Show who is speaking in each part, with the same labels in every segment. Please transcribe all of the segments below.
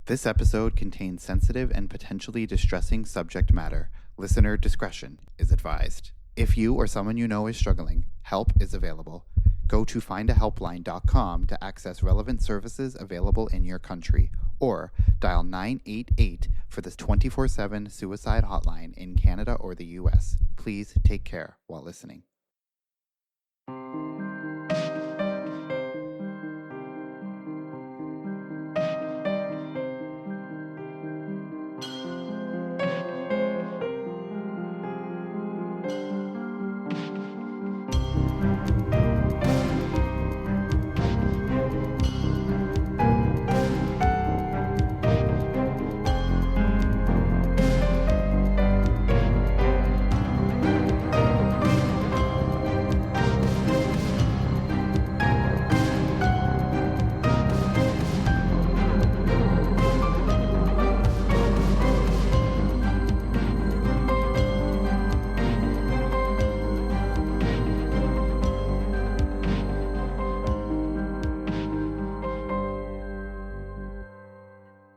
Speaker 1: This episode contains sensitive and potentially distressing subject matter. Listener discretion is advised. If you or someone you know is struggling, help is available. Go to findahelpline.com to access relevant services available in your country, or dial 988 for this 24/7 suicide hotline in Canada or the US. Please take care while listening.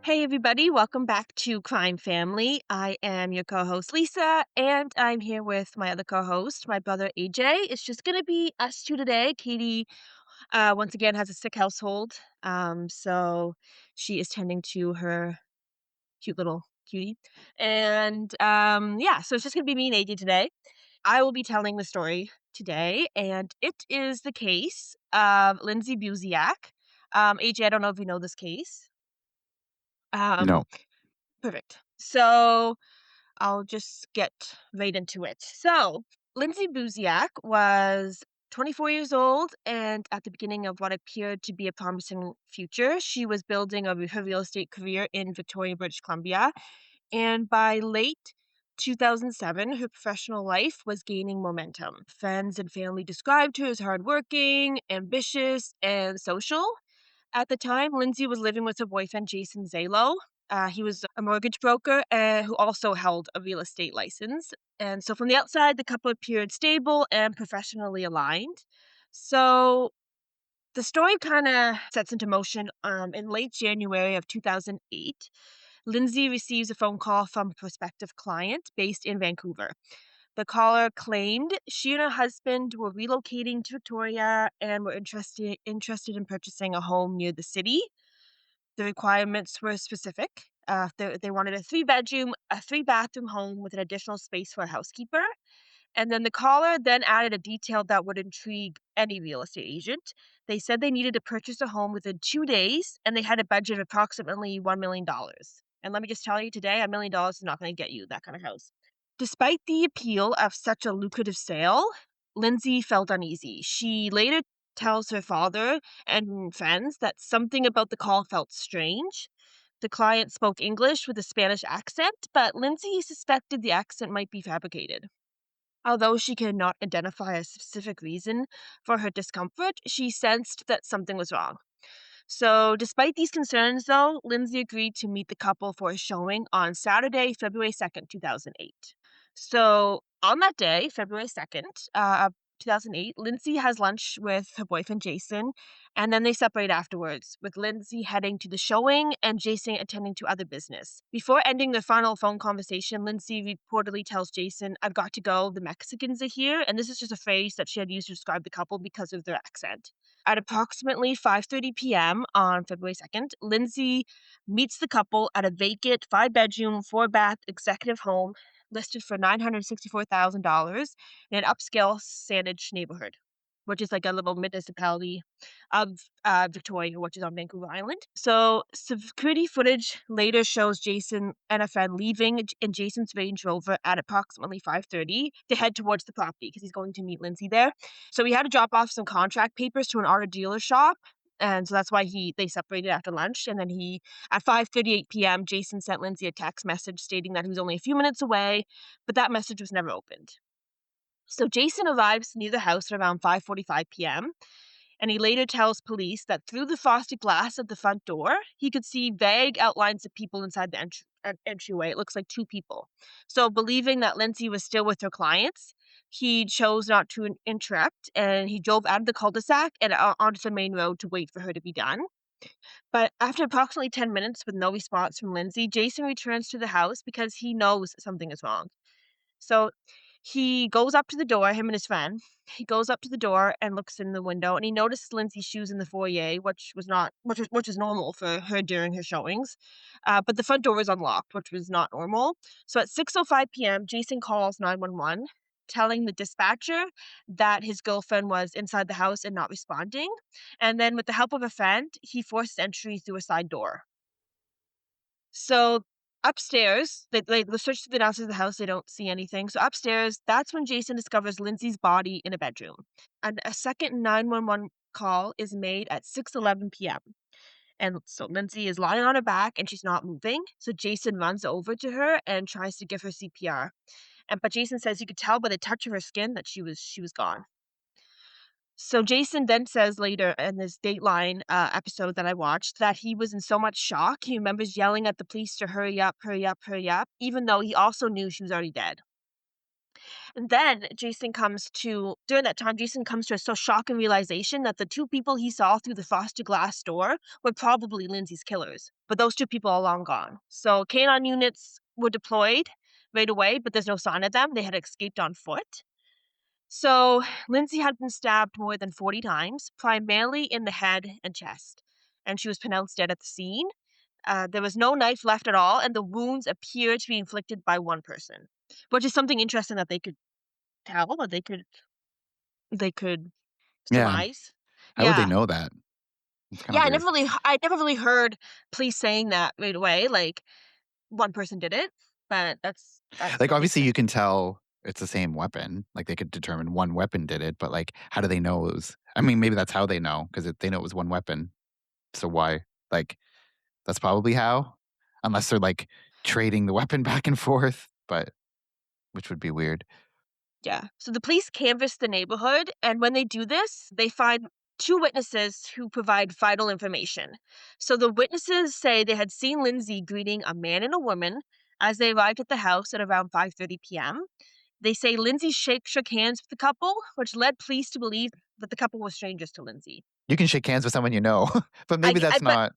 Speaker 2: Hey everybody, welcome back to Crime Family. I am your co-host Lisa, and I'm here with my other co-host, my brother AJ. It's just gonna be us two today. Katie, once again has a sick household, so she is tending to her cute little cutie, and yeah, so it's just gonna be me and AJ today. I will be telling the story today, and it is the case of Lindsay Buziak. AJ, I don't know if you know this case. Um,
Speaker 1: No.
Speaker 2: Perfect. So I'll just get right into it. So, Lindsay Buziak was 24 years old, and at the beginning of what appeared to be a promising future, she was building her real estate career in Victoria, British Columbia. And by late 2007, her professional life was gaining momentum. Friends and family described her as hardworking, ambitious, and social. At the time, Lindsay was living with her boyfriend, Jason Zalo. He was a mortgage broker who also held a real estate license. And so from the outside, the couple appeared stable and professionally aligned. So the story kind of sets into motion in late January of 2008. Lindsay receives a phone call from a prospective client based in Vancouver. The caller claimed she and her husband were relocating to Victoria and were interested in purchasing a home near the city. The requirements were specific. They wanted a three-bedroom, a three-bathroom home with an additional space for a housekeeper. And then the caller then added a detail that would intrigue any real estate agent. They said they needed to purchase a home within 2 days, and they had a budget of approximately $1 million. And let me just tell you today, $1 million is not going to get you that kind of house. Despite the appeal of such a lucrative sale, Lindsay felt uneasy. She later tells her father and friends that something about the call felt strange. The client spoke English with a Spanish accent, but Lindsay suspected the accent might be fabricated. Although she could not identify a specific reason for her discomfort, she sensed that something was wrong. So, despite these concerns, though, Lindsay agreed to meet the couple for a showing on Saturday, February 2nd, 2008. So, on that day, February 2nd, 2008, Lindsay has lunch with her boyfriend Jason, and then they separate afterwards, with Lindsay heading to the showing and Jason attending to other business. Before ending their final phone conversation, Lindsay reportedly tells Jason, "I've got to go, the Mexicans are here," and this is just a phrase that she had used to describe the couple because of their accent. At approximately 5:30 p.m. on February 2nd, Lindsay meets the couple at a vacant 5-bedroom, 4-bath executive home listed for $964,000 in an upscale Saanich neighborhood, which is like a little municipality of Victoria, which is on Vancouver Island. So security footage later shows Jason and a friend leaving in Jason's Range Rover at approximately 5:30 to head towards the property because he's going to meet Lindsay there. So he had to drop off some contract papers to an auto dealer shop. And so that's why they separated after lunch. And then at 5:38 p.m., Jason sent Lindsay a text message stating that he was only a few minutes away, but that message was never opened. So Jason arrives near the house at around 5:45 p.m., and he later tells police that through the frosted glass of the front door, he could see vague outlines of people inside the entryway. It looks like two people. So believing that Lindsay was still with her clients, he chose not to interrupt, and he drove out of the cul-de-sac and onto the main road to wait for her to be done. But after approximately 10 minutes with no response from Lindsay, Jason returns to the house because he knows something is wrong. So he goes up to the door, him and his friend. He goes up to the door and looks in the window, and he notices Lindsay's shoes in the foyer, which was normal for her during her showings. But the front door was unlocked, which was not normal. So at 6:05 p.m., Jason calls 911, telling the dispatcher that his girlfriend was inside the house and not responding. And then, with the help of a friend, he forces entry through a side door. So upstairs, they search through the downstairs of the house, they don't see anything. So upstairs, that's when Jason discovers Lindsay's body in a bedroom. And a second 911 call is made at 6:11 p.m. And so Lindsay is lying on her back and she's not moving. So Jason runs over to her and tries to give her CPR. But Jason says he could tell by the touch of her skin that she was gone. So Jason then says later in this Dateline episode that I watched that he was in so much shock. He remembers yelling at the police to hurry up, hurry up, hurry up, even though he also knew she was already dead. And then during that time, Jason comes to a so shocking realization that the two people he saw through the frosted glass door were probably Lindsay's killers. But those two people are long gone. So K9 units were deployed right away, but there's no sign of them. They had escaped on foot. So, Lindsay had been stabbed more than 40 times, primarily in the head and chest, and she was pronounced dead at the scene. There was no knife left at all, and the wounds appeared to be inflicted by one person, which is something interesting that they could tell, or they could
Speaker 1: Yeah.
Speaker 2: surmise.
Speaker 1: How would they
Speaker 2: Yeah.
Speaker 1: know that? It's kind
Speaker 2: Yeah,
Speaker 1: of
Speaker 2: I
Speaker 1: weird.
Speaker 2: never really heard police saying that right away, like, one person did it, but that's
Speaker 1: Like,
Speaker 2: what they
Speaker 1: obviously,
Speaker 2: said.
Speaker 1: you can tell it's the same weapon. Like, they could determine one weapon did it, but, like, how do they know it was I mean, maybe that's how they know, 'cause they know it was one weapon. So why? Like, that's probably how? Unless they're, like, trading the weapon back and forth, but which would be weird.
Speaker 2: Yeah. So the police canvass the neighborhood, and when they do this, they find two witnesses who provide vital information. So the witnesses say they had seen Lindsay greeting a man and a woman as they arrived at the house at around 5:30 p.m. They say Lindsay shook hands with the couple, which led police to believe that the couple were strangers to Lindsay.
Speaker 1: You can shake hands with someone you know, but maybe
Speaker 2: I
Speaker 1: that's
Speaker 2: but
Speaker 1: not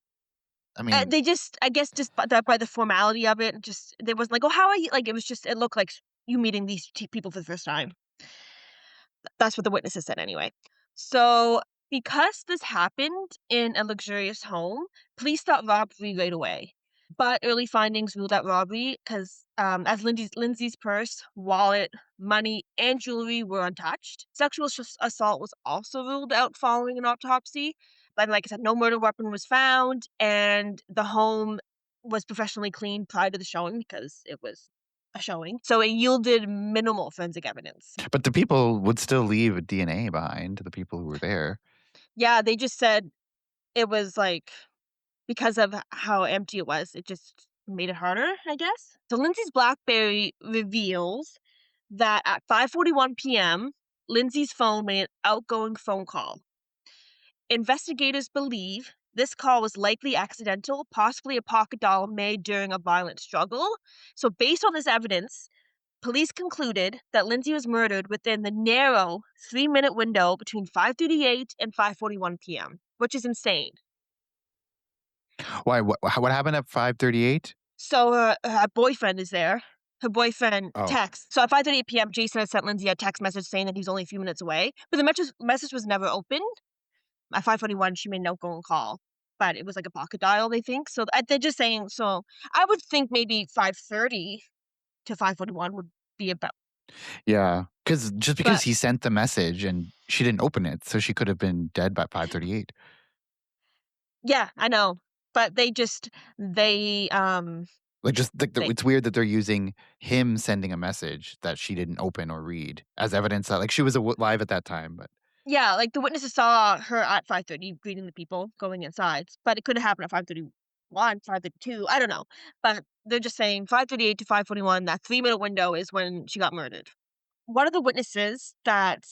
Speaker 1: I mean,
Speaker 2: they just, I guess, just by the formality of it, just there was like, oh, how are you? Like, it was just, it looked like you meeting these people for the first time. That's what the witnesses said anyway. So, because this happened in a luxurious home, police thought robbery right away. But early findings ruled out robbery because, as Lindsay's purse, wallet, money, and jewelry were untouched. Sexual assault was also ruled out following an autopsy. But like I said, no murder weapon was found, and the home was professionally cleaned prior to the showing because it was a showing. So it yielded minimal forensic evidence.
Speaker 1: but the people would still leave DNA behind, the people who were there.
Speaker 2: Yeah, they just said it was, like, because of how empty it was, it just made it harder, I guess? So Lindsay's BlackBerry reveals that at 5:41 PM, Lindsay's phone made an outgoing phone call. Investigators believe this call was likely accidental, possibly a pocket dial made during a violent struggle. So based on this evidence, police concluded that Lindsay was murdered within the narrow 3-minute window between 5:38 and 5:41 PM, which is insane.
Speaker 1: Why, what happened at 5:38?
Speaker 2: So her boyfriend is there. Her boyfriend
Speaker 1: Oh,
Speaker 2: texts. So at 5:38 PM, Jason had sent Lindsay a text message saying that he was only a few minutes away, but the message was never opened. At 5:41, she made an outgoing call, but it was like a pocket dial, they think. So they're just saying. So I would think maybe 5:30 to 5:41 would be about.
Speaker 1: yeah, because
Speaker 2: But
Speaker 1: he sent the message and she didn't open it, so she could have been dead by 5:38.
Speaker 2: yeah, I know. But they
Speaker 1: Like, just like,
Speaker 2: they
Speaker 1: it's weird that they're using him sending a message that she didn't open or read as evidence that, like, she was live at that time, but
Speaker 2: Yeah, like, the witnesses saw her at 5:30 greeting the people going inside, but it could have happened at 5:31, 5:32, I don't know, but they're just saying 5:38 to 5:41, that 3-minute window is when she got murdered. One of the witnesses that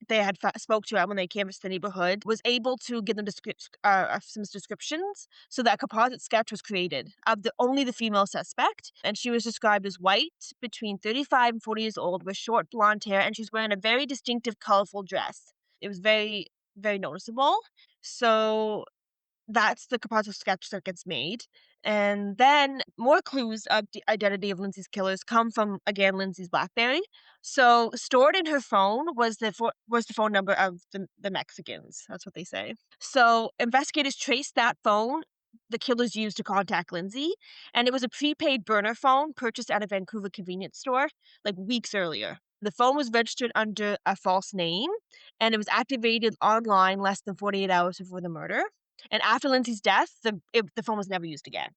Speaker 2: they had spoke to when they canvassed the neighborhood was able to give them some descriptions, so that composite sketch was created of only the female suspect, and she was described as white, between 35 and 40 years old, with short blonde hair, and she's wearing a very distinctive, colorful dress. It was very, very noticeable. So that's the composite sketch that gets made, and then more clues of the identity of Lindsay's killers come from, again, Lindsay's BlackBerry. So, stored in her phone was the phone number of the Mexicans, that's what they say. So, investigators traced that phone the killers used to contact Lindsay, and it was a prepaid burner phone purchased at a Vancouver convenience store, like, weeks earlier. The phone was registered under a false name, and it was activated online less than 48 hours before the murder. And after Lindsay's death, the phone was never used again.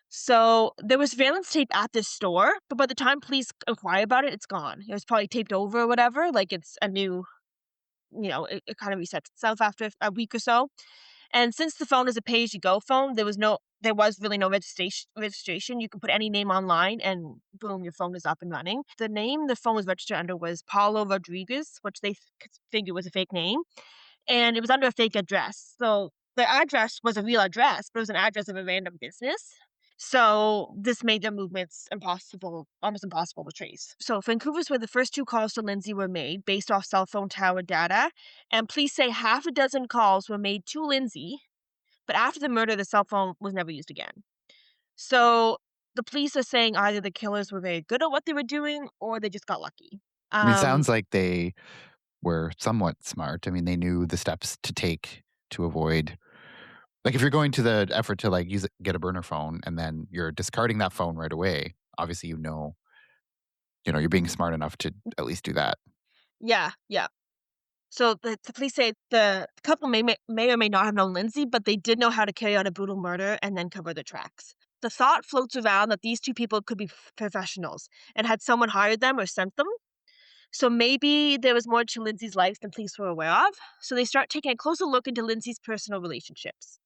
Speaker 2: So there was surveillance tape at this store, but by the time police inquire about it, it's gone. It was probably taped over or whatever. Like it's a new, it kind of resets itself after a week or so. And since the phone is a pay-as-you-go phone, there was really no registration. You can put any name online and boom, your phone is up and running. The name the phone was registered under was Paulo Rodriguez, which they figured was a fake name, and it was under a fake address. So the address was a real address, but it was an address of a random business. So this made their movements impossible, almost impossible to trace. So Vancouver's where the first two calls to Lindsay were made based off cell phone tower data. And police say half a dozen calls were made to Lindsay, but after the murder, the cell phone was never used again. So the police are saying either the killers were very good at what they were doing or they just got lucky.
Speaker 1: I mean, it
Speaker 2: Um,
Speaker 1: sounds like they were somewhat smart. I mean, they knew the steps to take to avoid, like, if you're going to the effort to like get a burner phone and then you're discarding that phone right away, obviously, you're being smart enough to at least do that.
Speaker 2: yeah, yeah. So the police say the couple may or may not have known Lindsay, but they did know how to carry out a brutal murder and then cover the tracks. The thought floats around that these two people could be professionals and had someone hired them or sent them. So maybe there was more to Lindsay's life than police were aware of. So they start taking a closer look into Lindsay's personal relationships.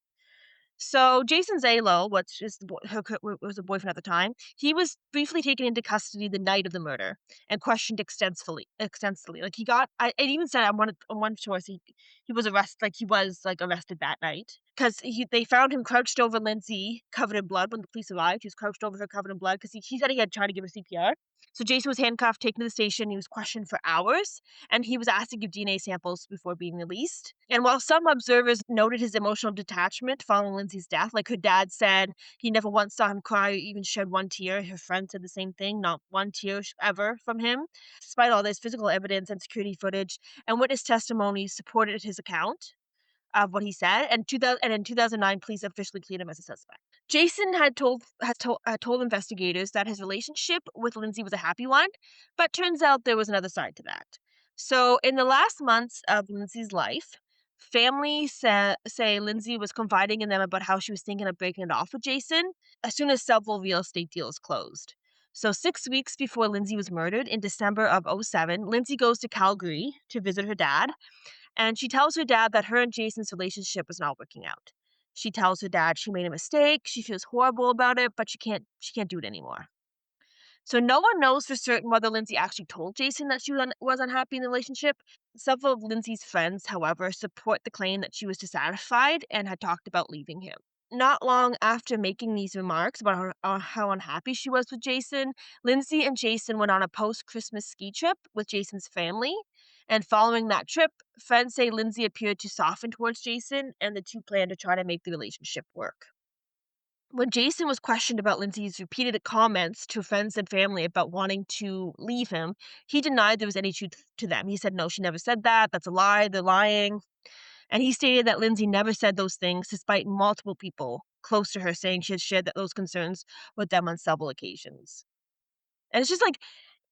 Speaker 2: So Jason Zalo, which is was a boyfriend at the time, he was briefly taken into custody the night of the murder and questioned extensively. Extensively, like he got, it even said on one source he was arrested, like he was like arrested that night because they found him crouched over Lindsay, covered in blood. When the police arrived, he was crouched over her, covered in blood, because he said he had tried to give her CPR. So Jason was handcuffed, taken to the station. He was questioned for hours, and he was asked to give DNA samples before being released. And while some observers noted his emotional detachment following Lindsay's death, like her dad said he never once saw him cry or even shed one tear. Her friend said the same thing, not one tear ever from him. Despite all this, physical evidence and security footage and witness testimony supported his account of what he said, and in 2009, police officially cleared him as a suspect. Jason had told investigators that his relationship with Lindsay was a happy one, but turns out there was another side to that. So, in the last months of Lindsay's life, family say Lindsay was confiding in them about how she was thinking of breaking it off with Jason as soon as several real estate deals closed. So, 6 weeks before Lindsay was murdered in December of '07, Lindsay goes to Calgary to visit her dad, and she tells her dad that her and Jason's relationship was not working out. She tells her dad she made a mistake, she feels horrible about it, but she can't do it anymore. So no one knows for certain whether Lindsay actually told Jason that she was unhappy in the relationship. Several of Lindsay's friends, however, support the claim that she was dissatisfied and had talked about leaving him. Not long after making these remarks about how unhappy she was with Jason, Lindsay and Jason went on a post-Christmas ski trip with Jason's family. And following that trip, friends say Lindsay appeared to soften towards Jason, and the two planned to try to make the relationship work. When Jason was questioned about Lindsay's repeated comments to friends and family about wanting to leave him, he denied there was any truth to them. He said, "No, she never said that. That's a lie. They're lying." And he stated that Lindsay never said those things, despite multiple people close to her saying she had shared those concerns with them on several occasions. And it's just like,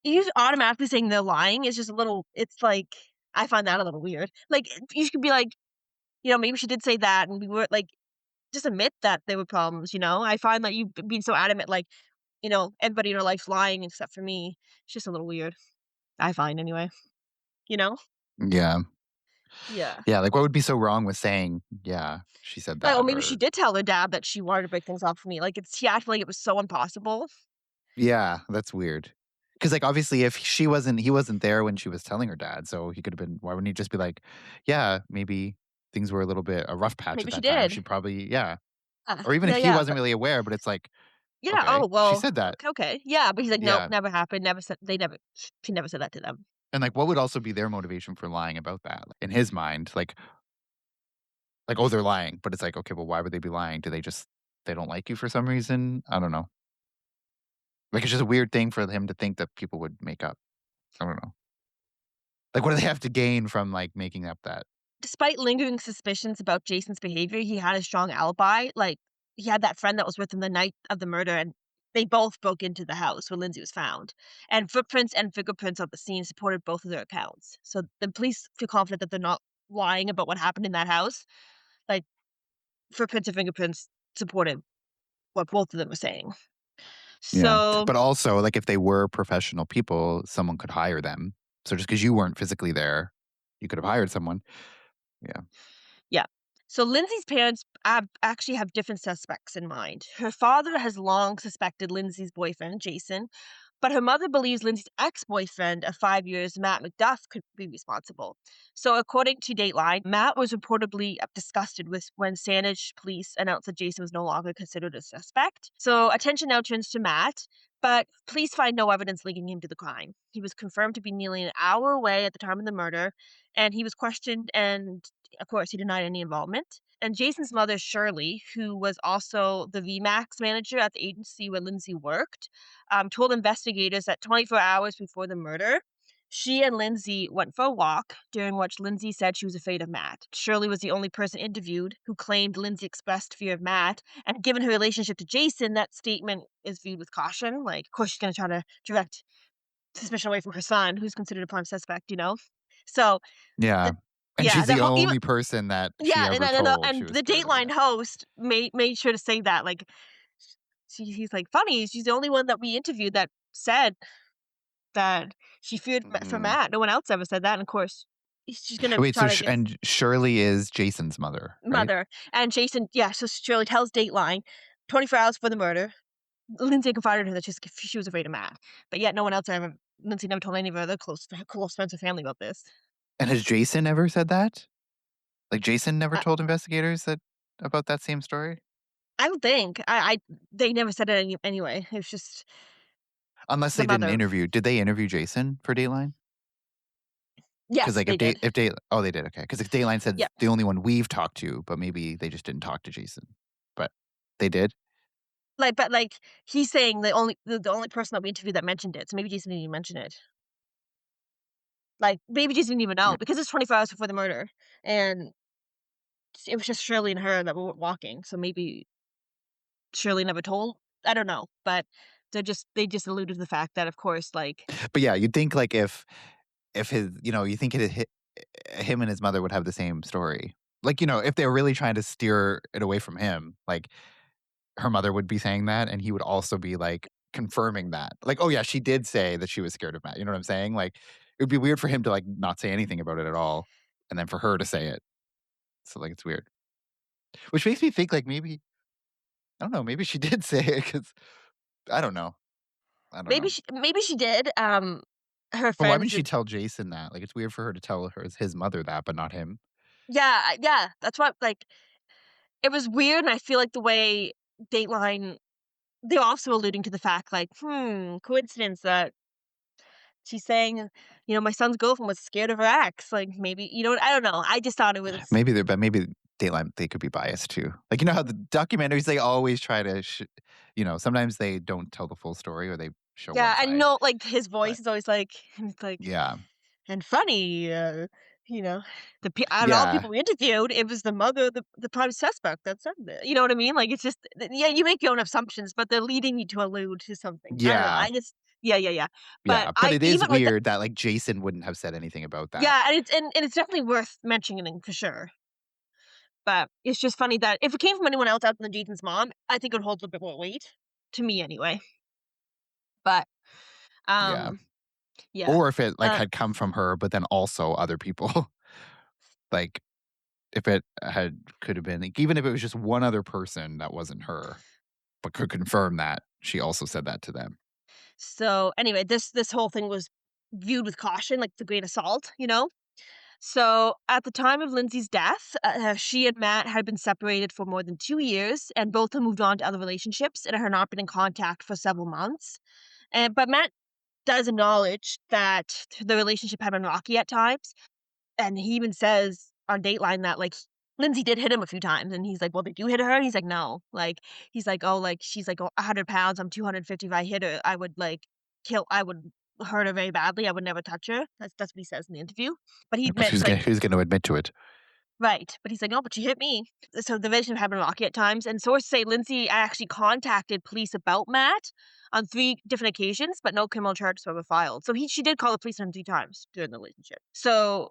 Speaker 2: you automatically saying they're lying is just a little, it's like, I find that a little weird. Like, you could be like, maybe she did say that, and we were like, just admit that there were problems. I find that you being so adamant, like, everybody in her life's lying except for me. It's just a little weird. I find anyway, you know?
Speaker 1: Yeah.
Speaker 2: Yeah.
Speaker 1: Yeah, like, what would be so wrong with saying, "Yeah, she said
Speaker 2: Like, or
Speaker 1: that,"
Speaker 2: maybe she
Speaker 1: or
Speaker 2: did tell her dad that she wanted to break things off for me. Like, she acted like it was so impossible.
Speaker 1: yeah, that's weird. Because, like, obviously, if he wasn't there when she was telling her dad, so he could've been, why wouldn't he just be like, "Yeah, maybe things were a rough patch at
Speaker 2: Maybe she
Speaker 1: that time.
Speaker 2: did.
Speaker 1: She probably," yeah. Or even
Speaker 2: Yeah,
Speaker 1: if he
Speaker 2: yeah,
Speaker 1: wasn't
Speaker 2: but
Speaker 1: really aware, but it's like,
Speaker 2: yeah,
Speaker 1: "Okay,
Speaker 2: oh,
Speaker 1: she
Speaker 2: well,
Speaker 1: said that."
Speaker 2: okay. Yeah, but he's like, "Nope,
Speaker 1: Yeah,
Speaker 2: never happened, never said she never said that to them."
Speaker 1: and, like, what would also be their motivation for lying about that? Like, in his mind, like, Like, "Oh, they're lying," but it's like, "Okay, well, why would they be lying? Do they don't like you for some reason?" I don't know. Like, it's just a weird thing for him to think that people would make up. I don't know. Like, what do they have to gain from, like, making up that?
Speaker 2: Despite lingering suspicions about Jason's behavior, he had a strong alibi. Like, he had that friend that was with him the night of the murder, and they both broke into the house where Lindsay was found. And footprints and fingerprints on the scene supported both of their accounts. So the police feel confident that they're not lying about what happened in that house. Like, footprints and fingerprints supported what both of them were saying.
Speaker 1: Yeah,
Speaker 2: So,
Speaker 1: but also, like, if they were professional people, someone could hire them. So just because you weren't physically there, you could have hired someone. Yeah.
Speaker 2: yeah. So Lindsay's parents actually have different suspects in mind. Her father has long suspected Lindsay's boyfriend, Jason, but her mother believes Lindsay's ex-boyfriend of 5 years, Matt McDuff, could be responsible. So according to Dateline, Matt was reportedly disgusted with when Saanich police announced that Jason was no longer considered a suspect. So attention now turns to Matt, but police find no evidence linking him to the crime. He was confirmed to be nearly an hour away at the time of the murder, and he was questioned, and of course, he denied any involvement. And Jason's mother, Shirley, who was also the VMAX manager at the agency where Lindsay worked, told investigators that 24 hours before the murder, she and Lindsay went for a walk, during which Lindsay said she was afraid of Matt. Shirley was the only person interviewed who claimed Lindsay expressed fear of Matt, and given her relationship to Jason, that statement is viewed with caution. Like, of course, she's going to try to direct suspicion away from her son, who's considered a prime suspect, you know? So,
Speaker 1: Yeah.
Speaker 2: the
Speaker 1: And
Speaker 2: yeah,
Speaker 1: she's
Speaker 2: the
Speaker 1: the
Speaker 2: whole even
Speaker 1: only person that she
Speaker 2: yeah,
Speaker 1: ever told she
Speaker 2: and
Speaker 1: was
Speaker 2: the
Speaker 1: scared of
Speaker 2: Dateline
Speaker 1: Matt.
Speaker 2: host made sure to say that, like, he's like, "Funny, she's the only one that we interviewed that said that she feared for
Speaker 1: Mhm.
Speaker 2: Matt. No one else ever said that." And of course, she's gonna
Speaker 1: Wait, so
Speaker 2: try to
Speaker 1: sh
Speaker 2: get
Speaker 1: and Shirley is Jason's mother, right?
Speaker 2: mother. And Jason, yeah, so Shirley tells Dateline 24 hours before the murder, Lindsay confided in her that she was afraid of Matt. But yet no one else ever Lindsay never told any of her other close friends or family about this.
Speaker 1: And has Jason ever said that? Like, Jason never
Speaker 2: I
Speaker 1: told investigators that about that same story?
Speaker 2: I don't think. I they never said it anyway. It was just
Speaker 1: Unless
Speaker 2: the
Speaker 1: they did an
Speaker 2: mother.
Speaker 1: interview. Did they interview Jason for Dateline? Because
Speaker 2: Yes,
Speaker 1: like,
Speaker 2: they did.
Speaker 1: if Day oh, they did, okay. Because if Dateline said
Speaker 2: Yeah.
Speaker 1: the only one we've talked to, but maybe they just didn't talk to Jason. But they did?
Speaker 2: Like, but, like, he's saying the only person that we interviewed that mentioned it, so maybe Jason didn't even mention it. Like, maybe Jason didn't even know
Speaker 1: Weird.
Speaker 2: because it's 24 hours before the murder, and it was just Shirley and her that were walking, so maybe Shirley never told. I don't know, but they just alluded to the fact that, of course, like,
Speaker 1: But yeah, you'd think, like, if his you think him and his mother would have the same story. Like, if they were really trying to steer it away from him, like, her mother would be saying that, and he would also be, like, confirming that. Like, "Oh, yeah, she did say that she was scared of Matt." You know what I'm saying? Like, it would be weird for him to, like, not say anything about it at all, and then for her to say it. So, like, it's weird. Which makes me think, like, maybe I don't know, maybe she did say it because I don't know. I don't know.
Speaker 2: maybe she did, her
Speaker 1: But why
Speaker 2: friends
Speaker 1: wouldn't she
Speaker 2: did.
Speaker 1: tell Jason that? Like, it's weird for her to tell his mother that, but not him.
Speaker 2: Yeah, yeah, that's what, like, it was weird, and I feel like the way Dateline they're also alluding to the fact, like, coincidence that she's saying, "My son's girlfriend was scared of her ex." Like, maybe, I don't know. I just thought it was.
Speaker 1: Maybe Dateline, they could be biased too. Like, how the documentaries, they always try to sometimes they don't tell the full story or they show one
Speaker 2: Yeah, and,
Speaker 1: side,
Speaker 2: like, his
Speaker 1: but
Speaker 2: voice is always like it's like,
Speaker 1: yeah.
Speaker 2: "And funny," you know, out of all the
Speaker 1: Yeah.
Speaker 2: people we interviewed, it was the mother of the prime suspect that said that. You know what I mean? Like, it's just yeah, you make your own assumptions, but they're leading you to allude to something. I don't know,
Speaker 1: Yeah.
Speaker 2: I just yeah, yeah, yeah. But
Speaker 1: Yeah, but
Speaker 2: I
Speaker 1: it is
Speaker 2: even with that
Speaker 1: weird that, like, Jason wouldn't have said anything about that.
Speaker 2: yeah, and it's definitely worth mentioning for sure. But it's just funny that if it came from anyone else other than Jason's mom, I think it would hold a bit more weight, to me anyway. But,
Speaker 1: Yeah.
Speaker 2: um, yeah,
Speaker 1: Or if it, like,
Speaker 2: uh,
Speaker 1: had come from her, but then also other people. Like, if it could have been, like, even if it was just one other person that wasn't her, but could confirm that she also said that to them.
Speaker 2: so anyway, this whole thing was viewed with caution, like, the grain of salt, you know? So, at the time of Lindsay's death, she and Matt had been separated for more than 2 years, and both had moved on to other relationships and had not been in contact for several months. But Matt does acknowledge that the relationship had been rocky at times, and he even says on Dateline that, like, Lindsay did hit him a few times, and he's like, "Well, did you hit her?" And he's like, "No." Like, he's like, "Oh, like, she's like, 100 pounds, I'm 250. If I hit her, I would, like, I would hurt her very badly. I would never touch her." That's what he says in the interview. But he
Speaker 1: But
Speaker 2: admits, like
Speaker 1: who's gonna admit to it?
Speaker 2: right, but he's like, "No, but she hit me." So the relationship had been rocky at times, and sources say Lindsay actually contacted police about Matt on 3 different occasions, but no criminal charges were ever filed. So she did call the police on him 3 times during the relationship. So,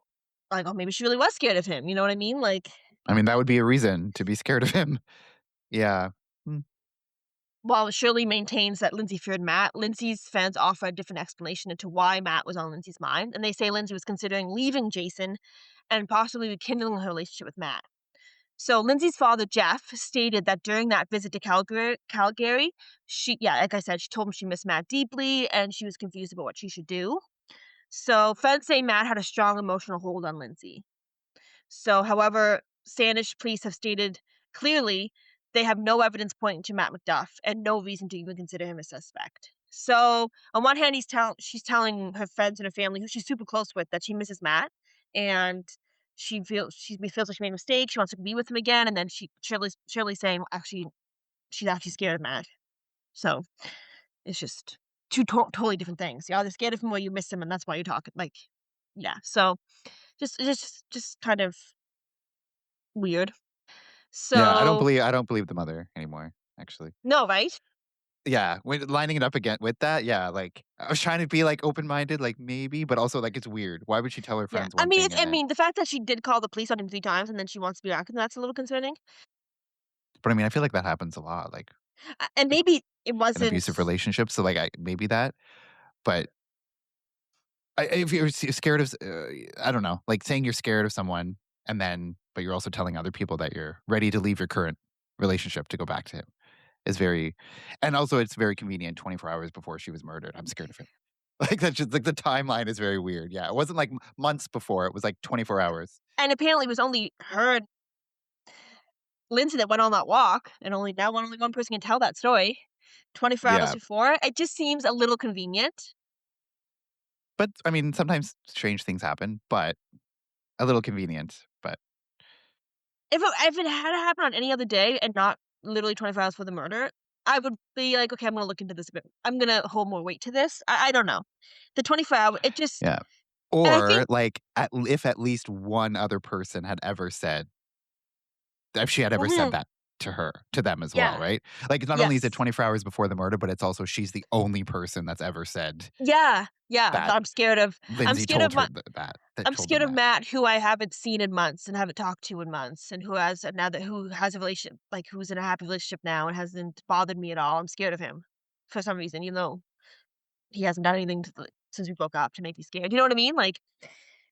Speaker 2: like, oh, maybe she really was scared of him, you know what I mean? Like,
Speaker 1: I mean, that would be a reason to be scared of him. Yeah. Mm.
Speaker 2: while Shirley maintains that Lindsay feared Matt, Lindsay's fans offer a different explanation into why Matt was on Lindsay's mind, and they say Lindsay was considering leaving Jason and possibly rekindling her relationship with Matt. So Lindsay's father, Jeff, stated that during that visit to Calgary, like I said, she told him she missed Matt deeply and she was confused about what she should do. So feds say Matt had a strong emotional hold on Lindsay. So, however, Sanish police have stated clearly they have no evidence pointing to Matt McDuff and no reason to even consider him a suspect. So, on one hand, she's telling her friends and her family, who she's super close with, that she misses Matt, and she feels like she made a mistake. She wants to be with him again, and then Shirley's saying, actually, she's actually scared of Matt. So it's just two totally different things. You're either scared of him or you miss him, and that's why you're talking. Like, yeah. So just kind of weird.
Speaker 1: Yeah,
Speaker 2: So
Speaker 1: I don't believe the mother anymore, actually.
Speaker 2: no, right?
Speaker 1: Yeah, when lining it up again with that, yeah, like, I was trying to be, like, open-minded, like, maybe, but also, like, it's weird. Why would she tell her
Speaker 2: Yeah.
Speaker 1: friends
Speaker 2: I
Speaker 1: one
Speaker 2: mean,
Speaker 1: thing
Speaker 2: it's
Speaker 1: and
Speaker 2: I
Speaker 1: then
Speaker 2: mean, the fact that she did call the police on him 3 times and then she wants to be back, and that's a little concerning.
Speaker 1: but, I mean, I feel like that happens a lot,
Speaker 2: And
Speaker 1: like,
Speaker 2: maybe it
Speaker 1: an
Speaker 2: wasn't.
Speaker 1: abusive relationship, so, like, I maybe that, but if you're scared of I don't know, like, saying you're scared of someone and then but you're also telling other people that you're ready to leave your current relationship to go back to him is very and also it's very convenient 24 hours before she was murdered. I'm scared of him. Like, that's just like, the timeline is very weird. Yeah, it wasn't, like, months before, it was, like, 24 hours.
Speaker 2: And apparently it was only her and Lindsay that went on that walk, and only one person can tell that story. 24 hours
Speaker 1: Yeah,
Speaker 2: before, it just seems a little convenient.
Speaker 1: but, I mean, sometimes strange things happen, but a little convenient, but
Speaker 2: If it had happened on any other day and not literally 24 hours for the murder, I would be like, "Okay, I'm gonna look into this a bit. I'm gonna hold more weight to this." I don't know. The 24-hour, it just
Speaker 1: yeah.
Speaker 2: and I
Speaker 1: Or,
Speaker 2: think
Speaker 1: like, if at least one other person had ever said if she had ever said
Speaker 2: mhm,
Speaker 1: that to them as well,
Speaker 2: yeah,
Speaker 1: right? Like, not only is it
Speaker 2: yes.
Speaker 1: 24 hours before the murder, but it's also she's the only person that's ever said
Speaker 2: Yeah, yeah,
Speaker 1: that
Speaker 2: that I'm
Speaker 1: Lindsay
Speaker 2: scared of
Speaker 1: told her
Speaker 2: my
Speaker 1: that
Speaker 2: I'm
Speaker 1: told them
Speaker 2: scared of
Speaker 1: that.
Speaker 2: Matt, who I haven't seen in months and haven't talked to in months, and who has a relationship, like, who's in a happy relationship now and hasn't bothered me at all. I'm scared of him for some reason, even though he hasn't done anything since we broke up to make me scared. You know what I mean? Like,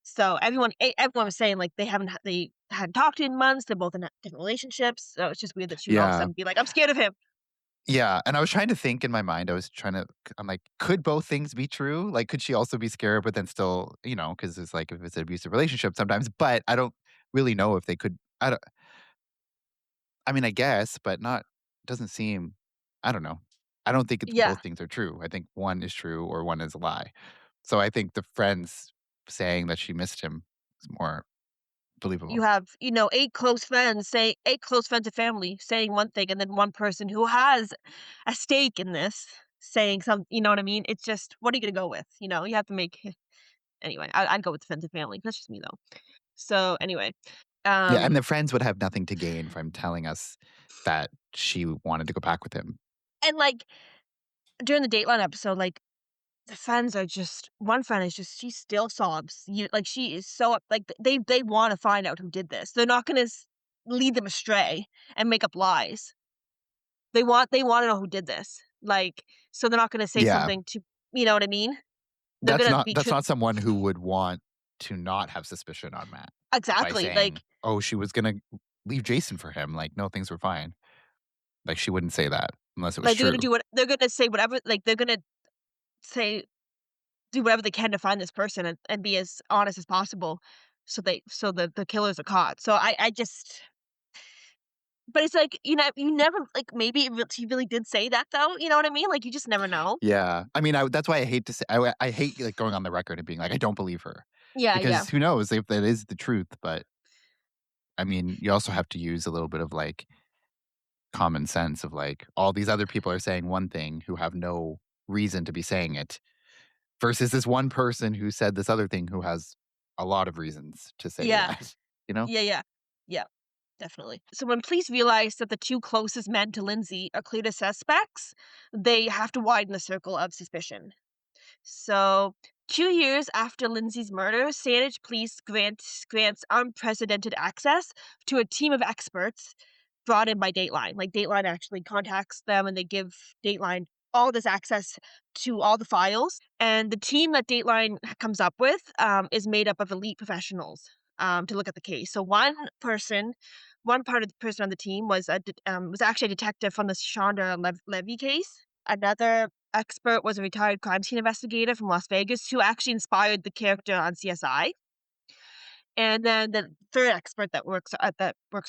Speaker 2: so everyone was saying, like, they hadn't talked in months. They're both in different relationships. So it's just weird that she would all of a
Speaker 1: Yeah.
Speaker 2: sudden be like, "I'm scared of him."
Speaker 1: Yeah, and I was trying to think in my mind, I'm like, could both things be true? Like, could she also be scared, but then still, because it's like if it's an abusive relationship sometimes, but I don't really know if they could I mean, I guess, but not doesn't seem I don't know. I don't think
Speaker 2: Yeah,
Speaker 1: both things are true. I think one is true or one is a lie. So I think the friends saying that she missed him is more
Speaker 2: you
Speaker 1: believable.
Speaker 2: have 8 close friends of family saying one thing, and then one person who has a stake in this saying some. You know what I mean? It's just, what are you gonna go with? You have to make anyway. I'd go with friends and family. That's just me though. So anyway,
Speaker 1: Yeah, and
Speaker 2: um,
Speaker 1: the friends would have nothing to gain from telling us that she wanted to go back with him.
Speaker 2: and like during the Dateline episode, like, the friends are just one friend is just she still sobs. She is so like, they wanna find out who did this. They're not gonna lead them astray and make up lies. They wanna know who did this. Like, so they're not gonna say
Speaker 1: Yeah.
Speaker 2: something to, you know what I mean? They're gonna be
Speaker 1: That's
Speaker 2: true.
Speaker 1: not someone who would want to not have suspicion on Matt by
Speaker 2: Exactly,
Speaker 1: saying,
Speaker 2: like
Speaker 1: "Oh, she was gonna leave Jason for him." Like, no, things were fine. Like, she wouldn't say that unless it was
Speaker 2: like,
Speaker 1: true.
Speaker 2: they're gonna say whatever, like, they're gonna say do whatever they can to find this person and be as honest as possible so the killers are caught. So I just but it's like, you never like, maybe he really did say that though, you know what I mean? Like, you just never know.
Speaker 1: Yeah. I mean, that's why I hate to say I hate, like, going on the record and being like, "I don't believe her."
Speaker 2: Yeah, yeah.
Speaker 1: Because who knows if that is the truth, but I mean, you also have to use a little bit of, like, common sense of, like, all these other people are saying one thing who have no reason to be saying it versus this one person who said this other thing who has a lot of reasons to say
Speaker 2: Yeah.
Speaker 1: that, you know?
Speaker 2: Yeah, yeah. Yeah, definitely. So when police realize that the two closest men to Lindsay are clear as suspects, they have to widen the circle of suspicion. So, 2 years after Lindsay's murder, Sandwich Police grants unprecedented access to a team of experts brought in by Dateline. Like, Dateline actually contacts them, and they give Dateline all this access to all the files, and the team that Dateline comes up with, is made up of elite professionals, to look at the case. So one part of the person on the team was actually a detective from the Shonda Levy case. Another expert was a retired crime scene investigator from Las Vegas who actually inspired the character on CSI. And then the third expert that works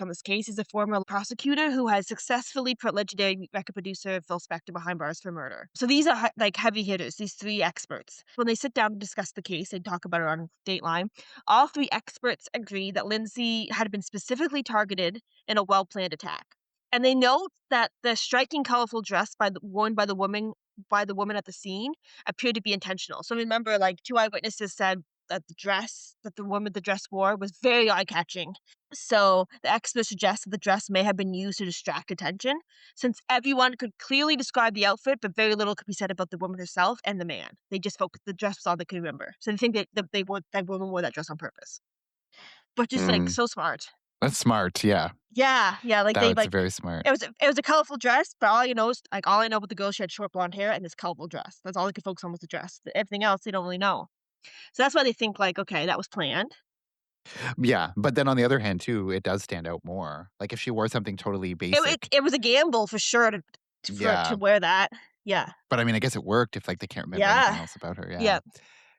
Speaker 2: on this case is a former prosecutor who has successfully put legendary record producer Phil Spector behind bars for murder. So these are like heavy hitters, these three experts. When they sit down to discuss the case, they talk about it on Dateline. All three experts agree that Lindsay had been specifically targeted in a well-planned attack. And they note that the striking, colorful dress worn by the woman at the scene appeared to be intentional. So remember, like, two eyewitnesses said that the dress that the dress wore was very eye-catching. So, the expert suggests that the dress may have been used to distract attention, since everyone could clearly describe the outfit, but very little could be said about the woman herself and the man. They just focused the dress was all they could remember. So they think that woman wore that dress on purpose. But just, like,
Speaker 1: Mm,
Speaker 2: so smart.
Speaker 1: that's smart, yeah.
Speaker 2: Yeah, yeah, like, they,
Speaker 1: That's
Speaker 2: like
Speaker 1: very smart.
Speaker 2: it was a colorful dress, but all I know about the girl, she had short blonde hair and this colorful dress. That's all they could focus on was the dress. Everything else, they don't really know. So that's why they think, like, "Okay, that was planned."
Speaker 1: Yeah, but then on the other hand too, it does stand out more. Like, if she wore something totally
Speaker 2: It
Speaker 1: basic,
Speaker 2: it was a gamble for sure to
Speaker 1: yeah,
Speaker 2: wear that. Yeah.
Speaker 1: but I mean, I guess it worked if, like, they can't remember anything
Speaker 2: Yeah.
Speaker 1: else about her, yeah.
Speaker 2: Yeah.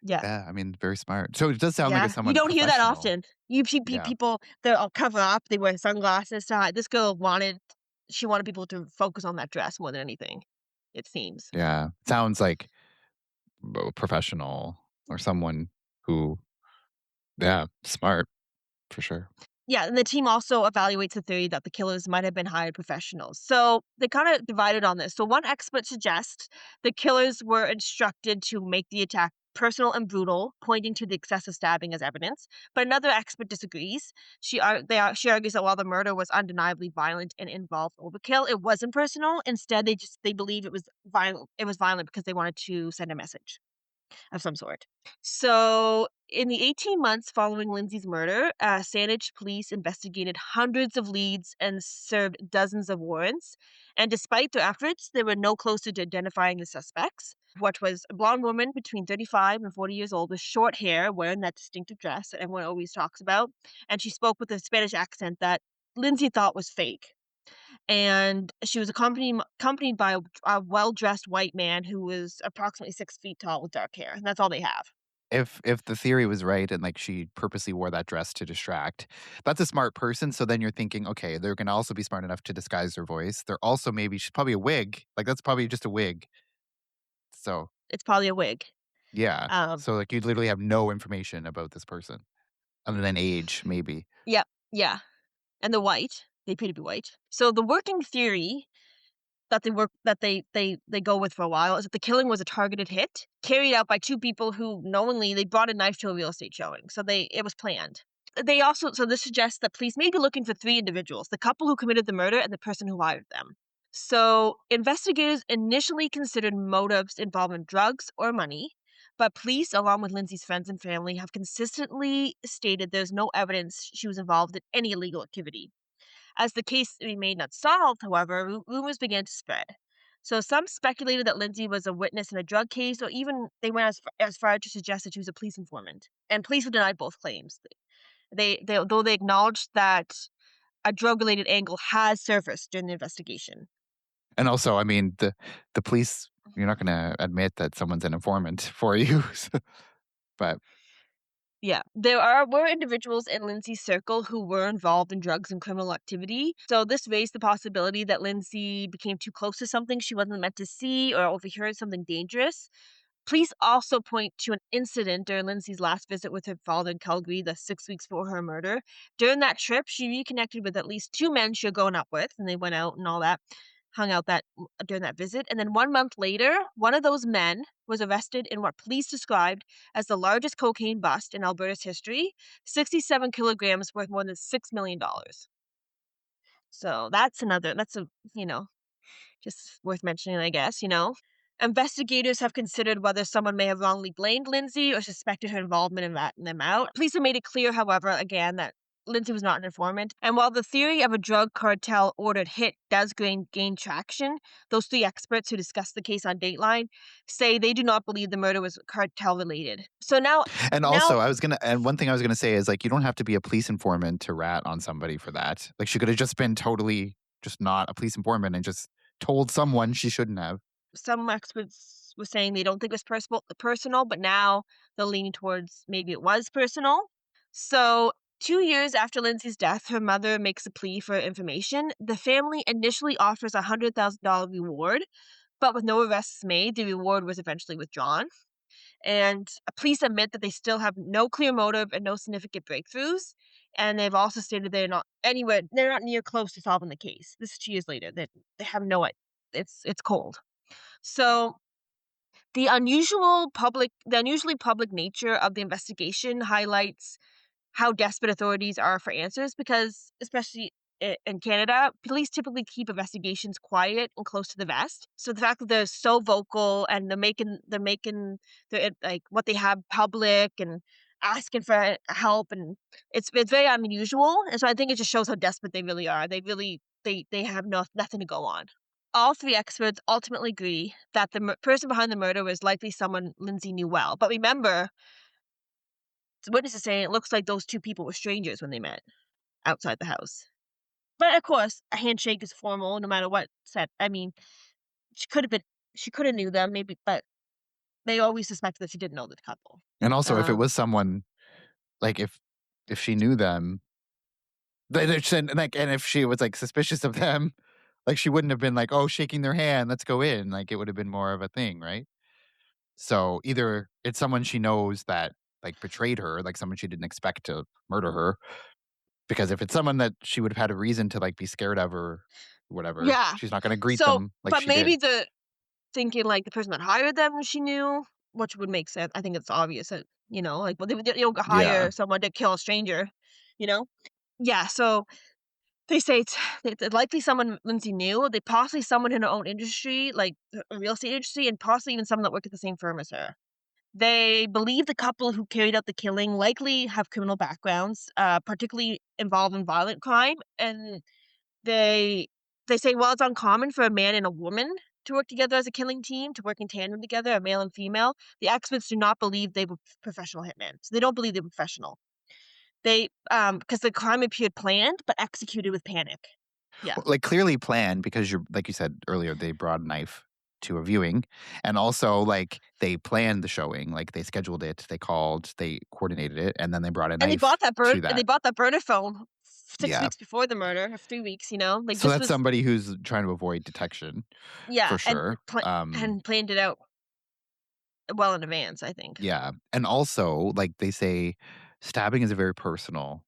Speaker 2: Yeah.
Speaker 1: Yeah, I mean, very smart. So it does sound like
Speaker 2: Yeah.
Speaker 1: it's
Speaker 2: You
Speaker 1: someone
Speaker 2: don't hear that
Speaker 1: professional.
Speaker 2: often. You see
Speaker 1: Yeah,
Speaker 2: people, they're all cover up, they wear sunglasses to hide. This girl wanted people to focus on that dress more than anything, it seems.
Speaker 1: yeah. Sounds like a professional or someone who yeah, smart for sure.
Speaker 2: Yeah, and the team also evaluates the theory that the killers might have been hired professionals. So they kind of divided on this. So one expert suggests the killers were instructed to make the attack personal and brutal, pointing to the excessive stabbing as evidence. But another expert disagrees. She argues that while the murder was undeniably violent and involved overkill, it wasn't personal. Instead, they believe it was violent. It was violent because they wanted to send a message of some sort. So, in the 18 months following Lindsay's murder, Sandwich police investigated hundreds of leads and served dozens of warrants. And despite their efforts, they were no closer to identifying the suspects. What was a blonde woman between 35 and 40 years old with short hair, wearing that distinctive dress that everyone always talks about. And she spoke with a Spanish accent that Lindsay thought was fake, and she was accompanied by a well-dressed white man who was approximately 6 feet tall with dark hair, and that's all they have.
Speaker 1: If the theory was right and, like, she purposely wore that dress to distract, that's a smart person, so then you're thinking, "Okay, they're gonna also be smart enough to disguise their voice. They're also maybe she's probably a wig, like, that's probably just a wig." So,
Speaker 2: It's probably a wig.
Speaker 1: yeah.
Speaker 2: Um,
Speaker 1: So, like, you literally have no information about this person other than age, maybe.
Speaker 2: yeah, yeah, and they're white. They appear to be white. So the working theory that they go with for a while is that the killing was a targeted hit carried out by two people who knowingly they brought a knife to a real estate showing. So it was planned. This suggests that police may be looking for three individuals: the couple who committed the murder and the person who hired them. So investigators initially considered motives involving drugs or money, but police, along with Lindsay's friends and family, have consistently stated there's no evidence she was involved in any illegal activity. As the case remained unsolved, however, rumors began to spread. So some speculated that Lindsay was a witness in a drug case, or even they went as far to suggest that she was a police informant. And police have denied both claims. Though they acknowledged that a drug-related angle has surfaced during the investigation.
Speaker 1: And also, I mean, the police, you're not gonna admit that someone's an informant for you, so but
Speaker 2: Yeah, were individuals in Lindsay's circle who were involved in drugs and criminal activity. So this raised the possibility that Lindsay became too close to something she wasn't meant to see or overheard something dangerous. Police also point to an incident during Lindsay's last visit with her father in Calgary, the 6 weeks before her murder. During that trip, she reconnected with at least two men she had grown up with, and they went out and all that, hung out during that visit. And then 1 month later, one of those men was arrested in what police described as the largest cocaine bust in Alberta's history, 67 kilograms worth more than $6 million. So that's a, you know, just worth mentioning, I guess. Investigators have considered whether someone may have wrongly blamed Lindsay or suspected her involvement in ratting them out. Police have made it clear, however, again, that Lindsay was not an informant. And while the theory of a drug cartel ordered hit does gain traction, those three experts who discussed the case on Dateline say they do not believe the murder was cartel related. So
Speaker 1: And
Speaker 2: now
Speaker 1: also, and one thing I was gonna say is like you don't have to be a police informant to rat on somebody for that. Like she could have just been totally just not a police informant and just told someone she shouldn't have.
Speaker 2: some experts were saying they don't think it was personal, but now they're leaning towards maybe it was personal. So, 2 years after Lindsay's death, her mother makes a plea for information. The family initially offers a $100,000 reward, but with no arrests made, the reward was eventually withdrawn. And police admit that they still have no clear motive and no significant breakthroughs. And they've also stated they're not near close to solving the case. This is 2 years later. They have no idea. It's cold. So the unusually public nature of the investigation highlights how desperate authorities are for answers because, especially in Canada, police typically keep investigations quiet and close to the vest. So the fact that they're so vocal and they're like what they have public and asking for help, and it's very unusual. And so I think it just shows how desperate they really are. They have nothing to go on. All three experts ultimately agree that the person behind the murder was likely someone Lindsay knew well. But remember, witnesses saying it looks like those two people were strangers when they met outside the house. But of course, a handshake is formal no matter what said. I mean, she could have been she could have knew them maybe, but they always suspected that she didn't know the couple.
Speaker 1: And also, if it
Speaker 2: Um,
Speaker 1: was someone like if she knew them, and if she was like suspicious of them, like she wouldn't have been like, oh, shaking their hand, let's go in. Like it would have been more of a thing, right? So either it's someone she knows that like betrayed her, like someone she didn't expect to murder her, because if it's someone that she would have had a reason to like be scared of or whatever,
Speaker 2: yeah.
Speaker 1: she's not going to greet
Speaker 2: So,
Speaker 1: them like
Speaker 2: but
Speaker 1: she did.
Speaker 2: maybe the thinking like the person that hired them she knew, which would make sense. I think it's obvious that like well, they don't
Speaker 1: Yeah.
Speaker 2: hire someone to kill a stranger, you know. Yeah. So they say it's likely someone Lindsay knew. They possibly someone in her own industry, like the real estate industry, and possibly even someone that worked at the same firm as her. They believe the couple who carried out the killing likely have criminal backgrounds, particularly involved in violent crime, and they they say while it's uncommon for a man and a woman to work together as a killing team, to work in tandem together, a male and female, the experts do not believe they were professional hitmen. So they don't believe they were professional. Because the crime appeared planned but executed with panic. Yeah.
Speaker 1: Well, like clearly planned because you're like you said earlier, they brought a knife to a viewing, and also like they planned the showing, like they scheduled it, they called, they coordinated it, and then they brought a
Speaker 2: And
Speaker 1: knife to
Speaker 2: they
Speaker 1: that.
Speaker 2: bought that burner phone 6
Speaker 1: Yeah.
Speaker 2: weeks before the murder, or 3 weeks, like,
Speaker 1: So
Speaker 2: this
Speaker 1: that's
Speaker 2: was
Speaker 1: somebody who's trying to avoid detection
Speaker 2: yeah,
Speaker 1: for sure.
Speaker 2: and planned it out well in advance, I think.
Speaker 1: Yeah. And also, like they say, stabbing is a very personal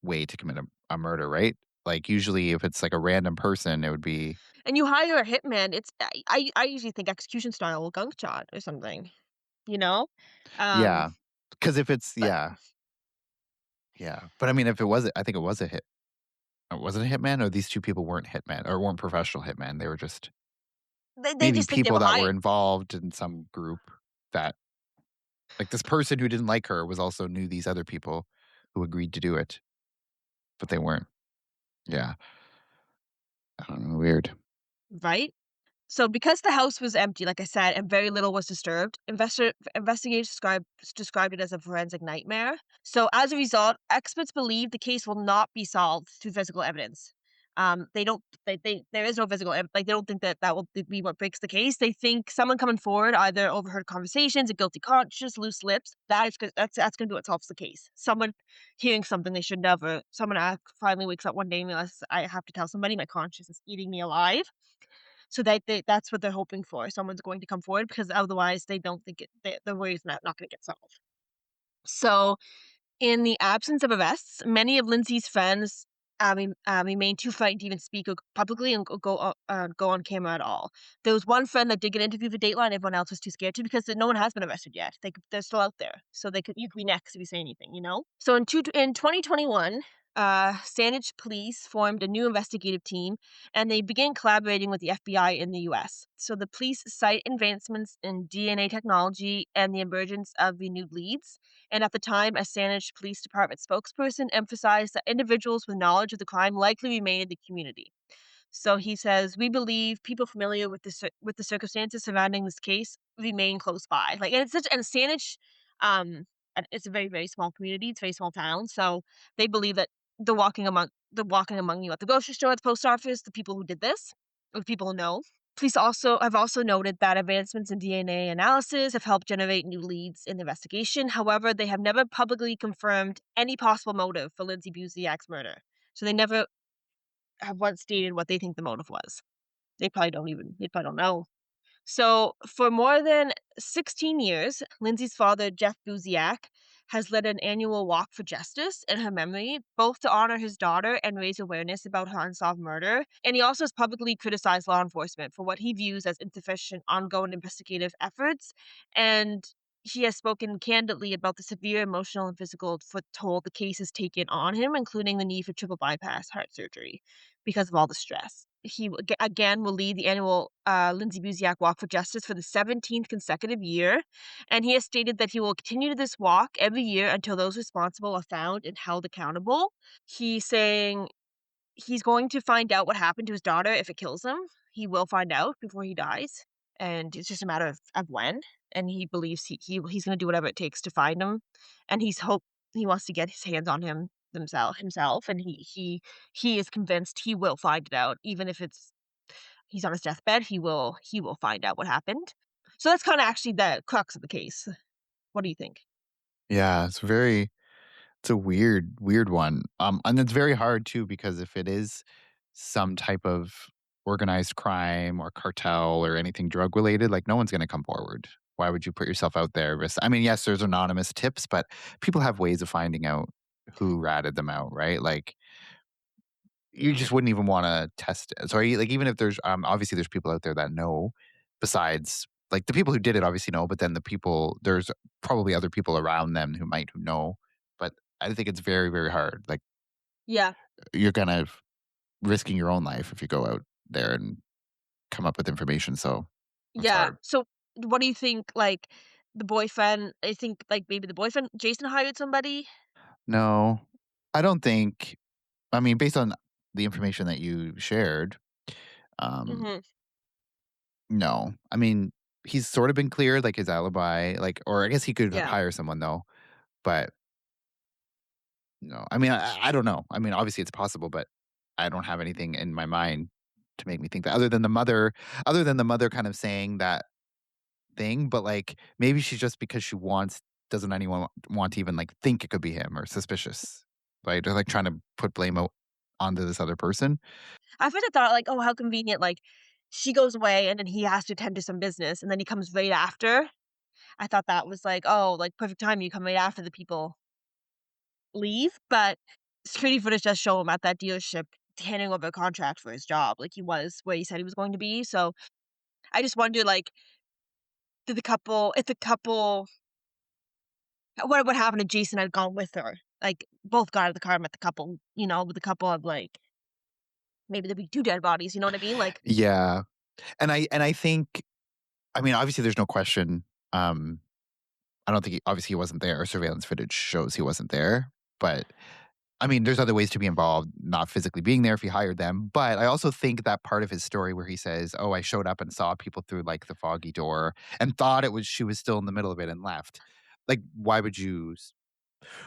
Speaker 1: way to commit a murder, right? Like usually if it's like a random person, it would be
Speaker 2: And you hire a hitman, I usually think execution style gunshot or something, you know? Um,
Speaker 1: yeah. Because if it's
Speaker 2: but
Speaker 1: yeah, yeah. But I mean if it was I think it was a hit. Was it a hitman or these two people weren't hitmen or weren't professional hitmen? They were just
Speaker 2: they
Speaker 1: maybe
Speaker 2: just think they
Speaker 1: people
Speaker 2: were
Speaker 1: that were
Speaker 2: hired,
Speaker 1: involved in some group that like this person who didn't like her was also knew these other people who agreed to do it, but they weren't. Yeah. I don't know. Weird.
Speaker 2: right? So because the house was empty, like I said, and very little was disturbed, investigators described it as a forensic nightmare. So as a result, experts believe the case will not be solved through physical evidence. They don't. They there is no physical like they don't think that will be what breaks the case. They think someone coming forward either overheard conversations, a guilty conscience, loose lips. That's going to be what solves the case. Someone hearing something they should never. Someone finally wakes up one day and realizes I have to tell somebody. My conscience is eating me alive. So that's what they're hoping for. Someone's going to come forward because otherwise they don't think the worry's not going to get solved. So in the absence of arrests, many of Lindsay's friends remain too frightened to even speak publicly and go on camera at all. There was one friend that did get interviewed for Dateline. Everyone else was too scared to because no one has been arrested yet. They're still out there, so you could be next if you say anything, you know. So in 2021, Sandwich Police formed a new investigative team, and they began collaborating with the FBI in the U.S. So the police cite advancements in DNA technology and the emergence of renewed leads. And at the time, a Sandwich Police Department spokesperson emphasized that individuals with knowledge of the crime likely remain in the community. So he says, "We believe people familiar with with the circumstances surrounding this case remain close by." Like, and it's such and Saanich, and it's a very, very small community. It's a very small town, so they believe that the walking among you at the grocery store, at the post office, the people who did this, or the people who know. Police also have also noted that advancements in DNA analysis have helped generate new leads in the investigation. However, they have never publicly confirmed any possible motive for Lindsay Buziak's murder. So they never have once stated what they think the motive was. They probably don't know. So, for more than 16 years, Lindsay's father, Jeff Buziak, has led an annual walk for justice in her memory, both to honor his daughter and raise awareness about her unsolved murder. And he also has publicly criticized law enforcement for what he views as insufficient ongoing investigative efforts. And he has spoken candidly about the severe emotional and physical toll the case has taken on him, including the need for triple bypass heart surgery because of all the stress. Again will lead the annual Lindsay Buziak Walk for Justice for the 17th consecutive year, and he has stated that he will continue this walk every year until those responsible are found and held accountable. He's saying he's going to find out what happened to his daughter if it kills him. He will find out before he dies, and it's just a matter of when. And he believes he's going to do whatever it takes to find him, and he wants to get his hands on himself, and he is convinced he will find it out, even if he's on his deathbed. He will find out what happened. So that's kind of actually the crux of the case. What do you think?
Speaker 1: Yeah, it's a weird one. And it's very hard too because if it is some type of organized crime or cartel or anything drug related, like no one's going to come forward. Why would you put yourself out there? I mean, yes, there's anonymous tips, but people have ways of finding out who ratted them out, right? Like you just wouldn't even want to test it. So, like, even if there's obviously there's people out there that know, besides like the people who did it obviously know, but then there's probably other people around them who know. But I think it's very very hard. Like
Speaker 2: Yeah,
Speaker 1: you're kind of risking your own life if you go out there and come up with information. So it's
Speaker 2: yeah.
Speaker 1: hard.
Speaker 2: So what do you think? Like the boyfriend? I think like maybe the boyfriend Jason hired somebody.
Speaker 1: No, I don't think. I mean, based on the information that you shared, um,
Speaker 2: Hmm.
Speaker 1: no. I mean, he's sort of been cleared, like his alibi, like, or I guess he could
Speaker 2: Yeah,
Speaker 1: hire someone though, but no. I mean, I don't know. I mean, obviously it's possible, but I don't have anything in my mind to make me think that other than the mother kind of saying that thing, but like maybe she's just because doesn't anyone want to even like think it could be him or suspicious, right? They're like trying to put onto this other person.
Speaker 2: I first thought like, oh, how convenient. Like she goes away and then he has to attend to some business, and then he comes right after. I thought that was like, oh, like perfect time. You come right after the people leave, but security footage does show him at that dealership handing over a contract for his job, like he was where he said he was going to be. So I just wonder, like, if the couple, what would happen if Jason had gone with her? Like, both got out of the car and met the couple, with the couple of like maybe there'd be two dead bodies. You know what I mean? Like,
Speaker 1: Yeah, and I think, I mean, obviously there's no question. Um, I don't think obviously he wasn't there. Surveillance footage shows he wasn't there, but I mean, there's other ways to be involved, not physically being there if he hired them. But I also think that part of his story where he says, "Oh, I showed up and saw people through like the foggy door and thought she was still in the middle of it and left." Like, why would you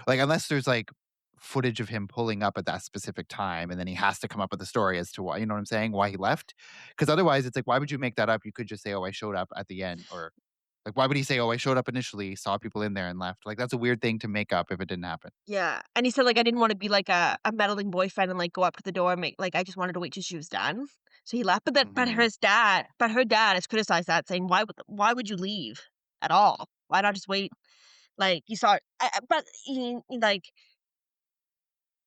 Speaker 1: like unless there's like footage of him pulling up at that specific time and then he has to come up with a story as to why, you know what I'm saying? Why he left? Because otherwise it's like, why would you make that up? You could just say, "Oh, I showed up at the end," or like, why would he say, "Oh, I showed up initially, saw people in there and left"? Like, that's a weird thing to make up if it didn't happen.
Speaker 2: yeah. And he said, like, I didn't want to be like a meddling boyfriend and like go up to the door and make like I just wanted to wait till she was done. So he left, but
Speaker 1: Mhm.
Speaker 2: her dad has criticized that, saying, why would you leave at all? Why not just wait?" Like, you saw but like,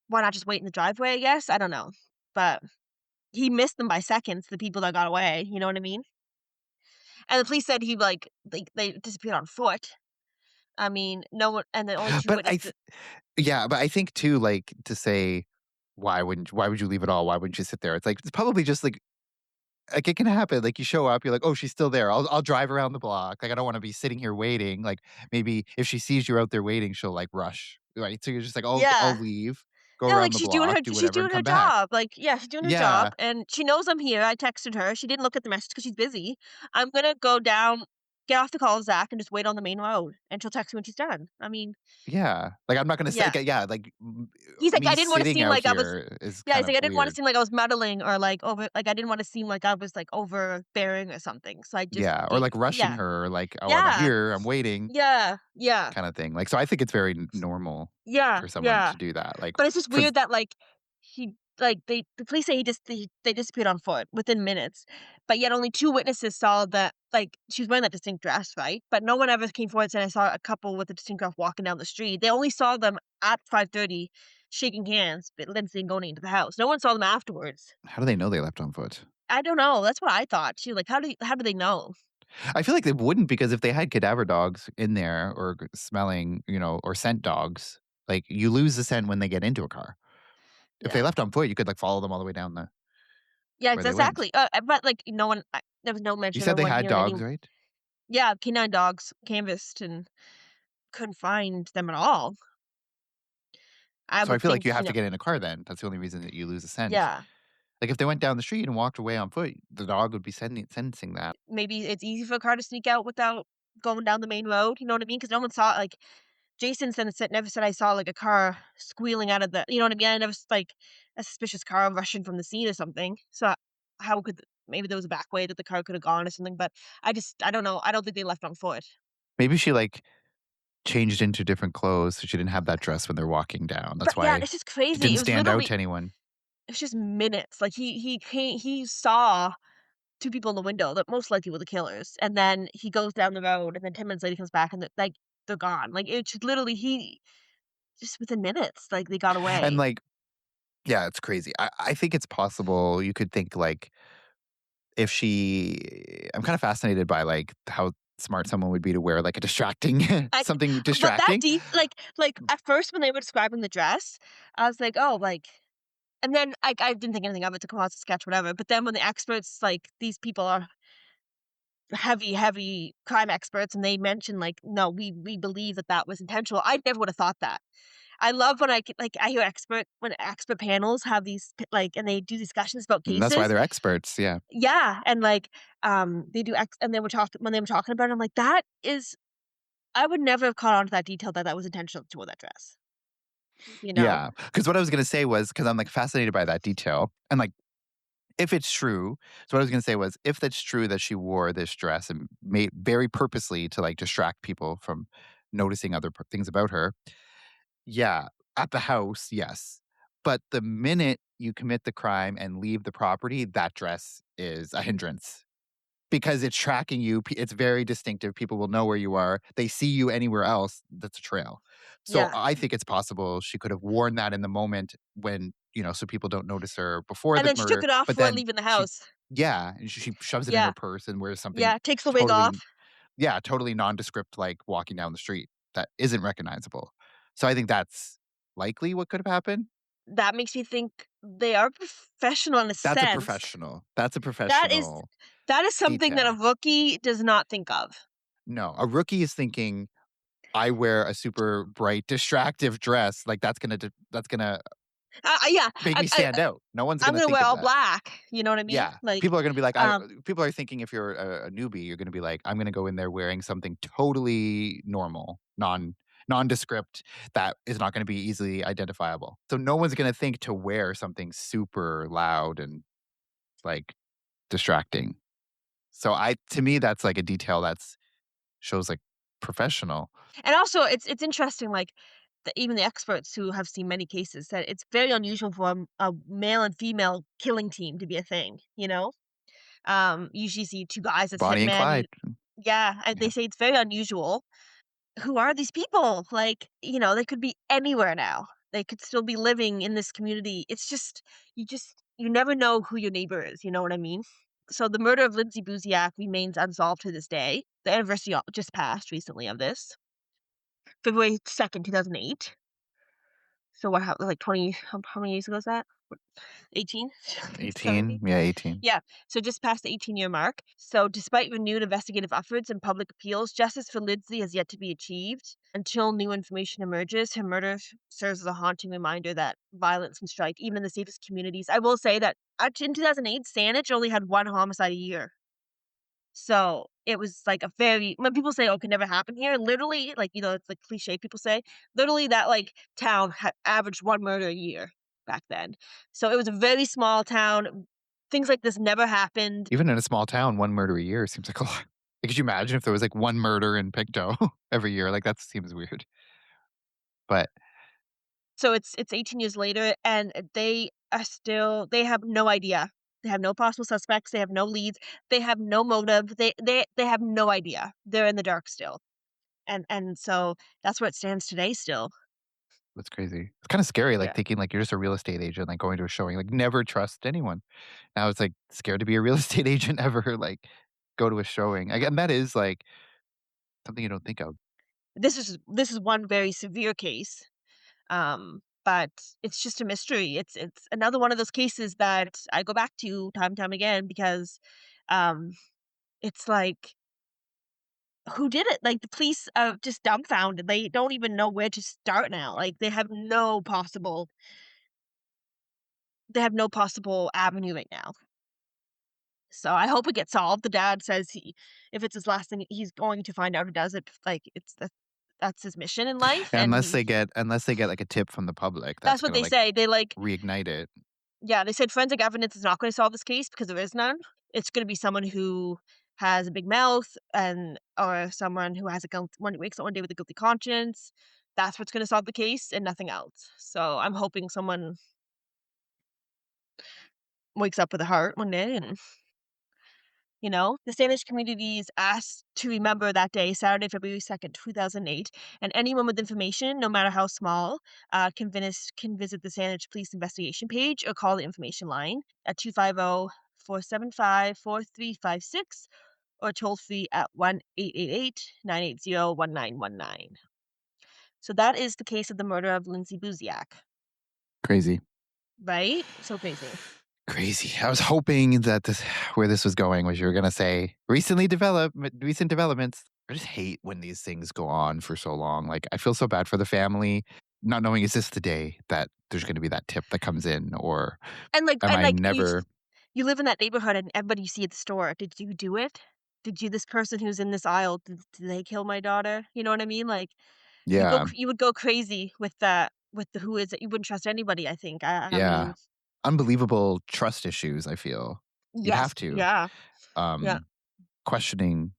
Speaker 2: why not just wait in the driveway, I guess? I don't know. But he missed them by seconds, the people that got away, you know what I mean? And the police said they disappeared on foot. I mean, no one and the only 2
Speaker 1: But
Speaker 2: witnesses.
Speaker 1: yeah, but I think too, like, to say, why would you leave at all? Why wouldn't you sit there? It's like, it's probably just like, it can happen, like, you show up, you're like, "Oh, she's still there. I'll drive around the block." Like, I don't wanna be sitting here waiting, like, maybe if she sees you out there waiting, she'll, like, rush, right? So you're just like, I'll
Speaker 2: Yeah.
Speaker 1: leave, go
Speaker 2: No,
Speaker 1: around
Speaker 2: like,
Speaker 1: the block, do
Speaker 2: she's
Speaker 1: whatever, and
Speaker 2: doing her
Speaker 1: come back."
Speaker 2: job, like, yeah, she's doing her job,
Speaker 1: Yeah,
Speaker 2: and she knows I'm here. I texted her. She didn't look at the message because she's busy. I'm gonna go down, get off the call with Zach, and just wait on the main road, and she'll text me when she's done. I mean,
Speaker 1: yeah. Like, I'm not gonna say
Speaker 2: yeah.
Speaker 1: yeah, like,
Speaker 2: He's like, "I
Speaker 1: me
Speaker 2: didn't wanna
Speaker 1: sitting
Speaker 2: seem
Speaker 1: out
Speaker 2: like I was."
Speaker 1: here is
Speaker 2: Yeah,
Speaker 1: kind
Speaker 2: he's
Speaker 1: of
Speaker 2: like, "I didn't wanna
Speaker 1: weird.
Speaker 2: seem like I was meddling or, like, I didn't wanna seem like I was, like, overbearing or something, so I just
Speaker 1: Yeah, or,
Speaker 2: gave."
Speaker 1: like, rushing
Speaker 2: Yeah.
Speaker 1: her, like, "Oh, I'm
Speaker 2: Yeah.
Speaker 1: here, I'm waiting,"
Speaker 2: Yeah. Yeah.
Speaker 1: kinda thing. Like, so I think it's very normal
Speaker 2: Yeah.
Speaker 1: for someone
Speaker 2: Yeah.
Speaker 1: to do that, like,
Speaker 2: But it's just
Speaker 1: for
Speaker 2: weird that, like, the police say they disappeared on foot within minutes, but yet only 2 witnesses saw that, like, she was wearing that distinct dress, right? But no one ever came forward and said, "I saw a couple with a distinct dress walking down the street." They only saw them at 5:30 shaking hands, with Lindsay and going into the house. No one saw them afterwards.
Speaker 1: how do they know they left on foot?
Speaker 2: I don't know, that's what I thought too, like, how do they know?
Speaker 1: I feel like they wouldn't because if they had cadaver dogs in there or smelling, or scent dogs, like, you lose the scent when they get into a car. If they
Speaker 2: Yeah.
Speaker 1: left on foot, you could, like, follow them all the way down
Speaker 2: Yeah,
Speaker 1: where they went.
Speaker 2: exactly, but, like, no one there was no
Speaker 1: You
Speaker 2: mention of
Speaker 1: said they
Speaker 2: anyone
Speaker 1: had
Speaker 2: hearing any.
Speaker 1: dogs, right?
Speaker 2: Yeah, canine dogs canvassed and couldn't find them at all. I
Speaker 1: So I
Speaker 2: would
Speaker 1: feel like
Speaker 2: think,
Speaker 1: you have to get in a car then. That's the only reason that you lose a scent.
Speaker 2: yeah,
Speaker 1: Like, if they went down the street and walked away on foot, the dog would be sensing that.
Speaker 2: maybe it's easy for a car to sneak out without going down the main road, you know what I mean? Because no one saw, like, Jason said never said I saw, like, a car squealing out of the, you know what I mean? I never like, a suspicious car rushing from the scene or something. So, how could maybe there was a back way that the car could have gone or something, but I don't know. I don't think they left on foot.
Speaker 1: Maybe she, like, changed into different clothes so she didn't have that dress when they're walking down.
Speaker 2: But,
Speaker 1: That's
Speaker 2: yeah,
Speaker 1: why
Speaker 2: it's just
Speaker 1: it
Speaker 2: crazy.
Speaker 1: didn't stand out to anyone.
Speaker 2: It's just minutes. Like, he saw 2 people in the window that most likely were the killers, and then he goes down the road, and then 10 minutes later, he comes back, and they're gone. Like, it's just literally he just within minutes, like, they got
Speaker 1: And,
Speaker 2: away.
Speaker 1: like, yeah, it's crazy. I think it's possible you could think, like, if she I'm kinda fascinated by, like, how smart someone would be to wear, like, a distracting
Speaker 2: I
Speaker 1: something
Speaker 2: but that
Speaker 1: distracting.
Speaker 2: deep like, at first, when they were describing the dress, I was like, "Oh," like, and then I didn't think anything of it, to come out as a sketch, whatever, but then when the experts, like, these people are heavy crime experts, and they mention, like, "No, we believe that that was intentional." I never would have thought that. I love when I hear when expert panels have these and they do discussions about
Speaker 1: And that's why
Speaker 2: cases.
Speaker 1: they're experts, yeah.
Speaker 2: Yeah, and, like, they do ex and they were talking when they were talking about it, I'm like, "That is." I would never have caught on to that detail that that was intentional to wear that dress, you know?
Speaker 1: Yeah, because what I was gonna say was, because 'cause I'm, like, fascinated by that detail, and, like, if it's true so what I was gonna say was, if that's true that she wore this dress and made very purposely to, like, distract people from noticing other things about her, yeah, at the house, yes. But the minute you commit the crime and leave the property, that dress is a hindrance. Because it's tracking you, it's very distinctive, people will know where you are, they see you anywhere else, that's a trail. So,
Speaker 2: Yeah,
Speaker 1: I think it's possible she could have worn that in the moment when, so people don't notice her before
Speaker 2: and
Speaker 1: the
Speaker 2: then she took
Speaker 1: murder,
Speaker 2: it off
Speaker 1: but
Speaker 2: before
Speaker 1: then
Speaker 2: leaving the
Speaker 1: she
Speaker 2: house.
Speaker 1: yeah, and she shoves it in her
Speaker 2: Yeah,
Speaker 1: purse and wears something
Speaker 2: yeah, takes the wig
Speaker 1: totally
Speaker 2: off.
Speaker 1: yeah, totally nondescript, like, walking down the street that isn't recognizable. So, I think that's likely what could have happened.
Speaker 2: That makes me think they are professional in a
Speaker 1: That's a
Speaker 2: sense.
Speaker 1: professional that's a
Speaker 2: That is
Speaker 1: professional
Speaker 2: that is something that a
Speaker 1: detail.
Speaker 2: rookie does not think of.
Speaker 1: No, a rookie is thinking I wear a super bright, distractive dress, like, that's gonna
Speaker 2: Yeah,
Speaker 1: make me stand out. No one's
Speaker 2: I'm
Speaker 1: gonna
Speaker 2: gonna
Speaker 1: think
Speaker 2: wear
Speaker 1: of
Speaker 2: all
Speaker 1: that.
Speaker 2: black, you know what I mean?
Speaker 1: Yeah.
Speaker 2: Like,
Speaker 1: People are gonna be like,
Speaker 2: um
Speaker 1: people are thinking if you're a newbie, you're gonna be like, "I'm gonna go in there wearing something totally normal, nondescript that is not gonna be easily identifiable." So no one's gonna think to wear something super loud and, like, distracting. So to me, that's, like, a detail that's shows, like, professional.
Speaker 2: and also it's interesting, like, even the experts who have seen many cases said it's very unusual for a male and female killing team to be a thing, you know? Usually see 2 guys as
Speaker 1: Bonnie and
Speaker 2: hitmen
Speaker 1: Clyde.
Speaker 2: and yeah, and they
Speaker 1: Yeah.
Speaker 2: say it's very unusual. Who are these people? Like, they could be anywhere now. They could still be living in this community. It's just you never know who your neighbor is, you know what I mean? So the murder of Lindsay Buziak remains unsolved to this day. The anniversary just passed recently of this, February 2nd, 2008. So what happened, like, 20 how many years ago is that? 18?
Speaker 1: 18?
Speaker 2: 17?
Speaker 1: Yeah, 18.
Speaker 2: Yeah, so just past the 18-year mark. So despite renewed investigative efforts and public appeals, justice for Lindsay has yet to be achieved. Until new information emerges, her murder serves as a haunting reminder that violence can strike even in the safest communities. I will say that in 2008, Saanich only had 1 homicide a year. So it was like a very when people say, "Oh, it could never happen here," literally, like, it's like cliche people say, literally that, like, town had averaged 1 murder a year back then. So it was a very small town. Things like this never happened.
Speaker 1: Even in a small town, 1 murder a year seems like a lot. Like, could you imagine if there was, like, 1 murder in Pictou every year? Like, that seems weird. But
Speaker 2: So it's 18 years later, and they have no idea. They have no possible suspects, they have no leads, they have no motive, they have no idea. They're in the dark still. And so that's where it stands today still.
Speaker 1: that's crazy. It's kinda scary, like,
Speaker 2: Yeah.
Speaker 1: thinking, like, you're just a real estate agent, like, going to a showing, like, never trust anyone. Now it's, like, scared to be a real estate agent ever, like, go to a showing. Again, that is, like, something you don't think of.
Speaker 2: This is one very severe case, but it's just a mystery. It's another one of those cases that I go back to time and time again because, um, it's like, who did it? Like, the police are just dumbfounded. They don't even know where to start now. Like, they have no possible avenue right now. So I hope it gets solved. The dad says if it's his last thing, he's going to find out who does it. Like, that's his mission in life, and
Speaker 1: Unless they get, like, a tip from the public,
Speaker 2: that's
Speaker 1: that's
Speaker 2: what
Speaker 1: gonna,
Speaker 2: they
Speaker 1: like,
Speaker 2: say.
Speaker 1: reignite it.
Speaker 2: Yeah, they said forensic evidence is not gonna solve this case because there is none. It's gonna be someone who has a big mouth or someone who has a wakes up one day with a guilty conscience. That's what's gonna solve the case and nothing else. So I'm hoping someone wakes up with a heart one day and the Spanish community is asked to remember that day, Saturday, February 2nd, 2008, and anyone with information, no matter how small, can visit the Saanich Police investigation page or call the information line at 250-475-4356 or toll free at 1-888-980-1919. So that is the case of the murder of Lindsay Buziak,
Speaker 1: Crazy.
Speaker 2: right? So crazy.
Speaker 1: Crazy. I was hoping that where this was going was you were gonna say, recent developments." I just hate when these things go on for so long. Like, I feel so bad for the family, not knowing, is this the day that there's gonna be that tip that comes in, or
Speaker 2: And like
Speaker 1: am
Speaker 2: and
Speaker 1: I
Speaker 2: like
Speaker 1: never.
Speaker 2: you live in that neighborhood and everybody you see at the store, "Did you do it? Did you this person who's in this aisle, did they kill my daughter?" You know what I mean? Like,
Speaker 1: Yeah,
Speaker 2: you would go crazy with that, with the who is it. You wouldn't trust anybody, I think. I
Speaker 1: yeah.
Speaker 2: mean,
Speaker 1: Unbelievable trust issues, I feel. You'd
Speaker 2: yes,
Speaker 1: have to.
Speaker 2: yeah, yeah.
Speaker 1: Um, Questioning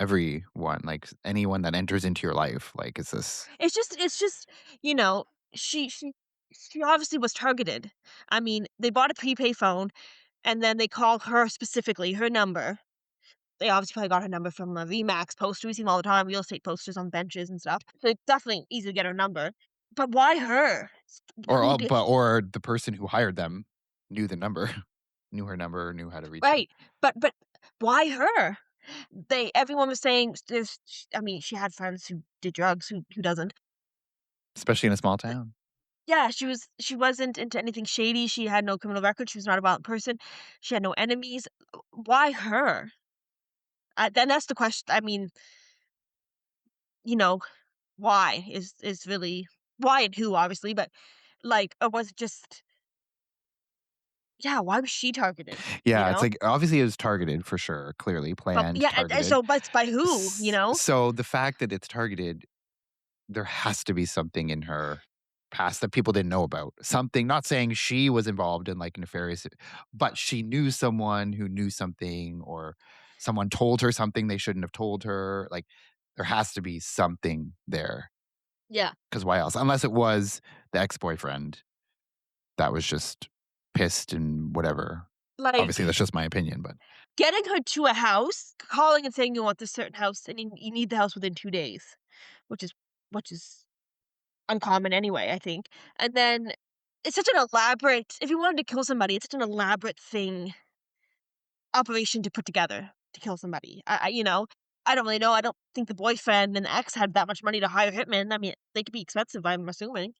Speaker 1: everyone, like, anyone that enters into your life, like, is this.
Speaker 2: It's just, you know, she she she obviously was targeted. I mean, they bought a prepaid phone and then they called her specifically, her number. They obviously probably got her number from a Remax poster. We see them all the time, real estate posters on benches and stuff. So it's definitely easy to get her number. But why her?
Speaker 1: Or
Speaker 2: Who
Speaker 1: all
Speaker 2: did?
Speaker 1: but or the person who hired them knew the number, knew her number, knew how to reach her,
Speaker 2: Right. But why her? Everyone was saying I mean, she had friends who did drugs, who doesn't?
Speaker 1: especially in a small town.
Speaker 2: Yeah, she wasn't into anything shady. She had no criminal record. She was not a violent person. She had no enemies. Why her? Then that's the question. I mean, you know, why is really why and who obviously, but like, or was it just yeah, why was she targeted, you
Speaker 1: Yeah, it's
Speaker 2: know?
Speaker 1: like, obviously it was targeted for sure, clearly
Speaker 2: But
Speaker 1: planned,
Speaker 2: yeah, and
Speaker 1: targeted.
Speaker 2: so but by who, you know?
Speaker 1: So the fact that it's targeted, there has to be something in her past that people didn't know about. Something, not saying she was involved in, like, nefarious, but she knew someone who knew something, or someone told her something they shouldn't have told her. Like, there has to be something there.
Speaker 2: Yeah.
Speaker 1: Because why else? Unless it was the ex-boyfriend that was just pissed and whatever.
Speaker 2: Like,
Speaker 1: Obviously, that's just my opinion, but
Speaker 2: getting her to a house, calling and saying you want this certain house and you need the house within 2 days, which is which is uncommon anyway, I think. And then it's such an elaborate if you wanted to kill somebody, it's such an elaborate operation to put together to kill somebody. I don't really know. I don't think the boyfriend and the ex had that much money to hire hitmen. I mean, they could be expensive, I'm assuming.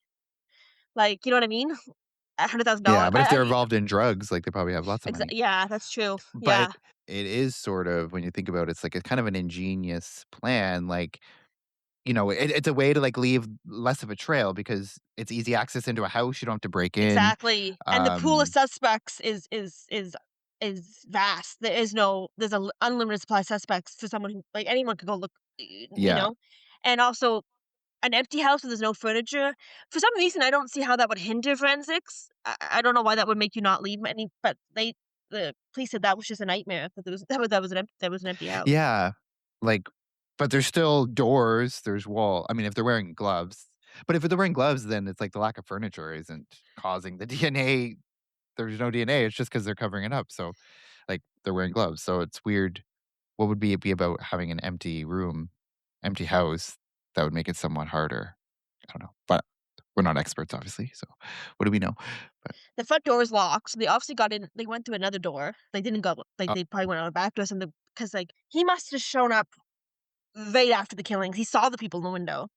Speaker 2: Like, you know what I mean?
Speaker 1: yeah,
Speaker 2: $100,000.
Speaker 1: but if they're involved in drugs, like, they probably have lots of money.
Speaker 2: Yeah, that's true.
Speaker 1: But
Speaker 2: Yeah,
Speaker 1: it is sort of when you think about it, it's like a kind of an ingenious plan, like, it's a way to, like, leave less of a trail because it's easy access into a house, you don't have to break in.
Speaker 2: exactly. And the pool of
Speaker 1: Um,
Speaker 2: suspects is vast. There's a unlimited supply of suspects for someone who like anyone could go look, you
Speaker 1: yeah.
Speaker 2: know. And also an empty house where there's no furniture. For some reason, I don't see how that would hinder forensics. I don't know why that would make you not leave any, but the police said that was just a nightmare. That was an empty house.
Speaker 1: Yeah, like, but there's still doors, there's wall I mean, if they're wearing gloves but if they're wearing gloves, then it's like the lack of furniture isn't causing the DNA. There's no DNA, it's just because 'cause they're covering it up, so, like, they're wearing gloves, so it's weird. What would it be about having an empty room, empty house that would make it somewhat harder? I don't know, but we're not experts, obviously, so what do we know? But,
Speaker 2: The front door was locked, so they obviously got in. They went through another door. They didn't go like
Speaker 1: uh
Speaker 2: they probably went out a back door, something because like he must have shown up right after the killings. He saw the people in the window,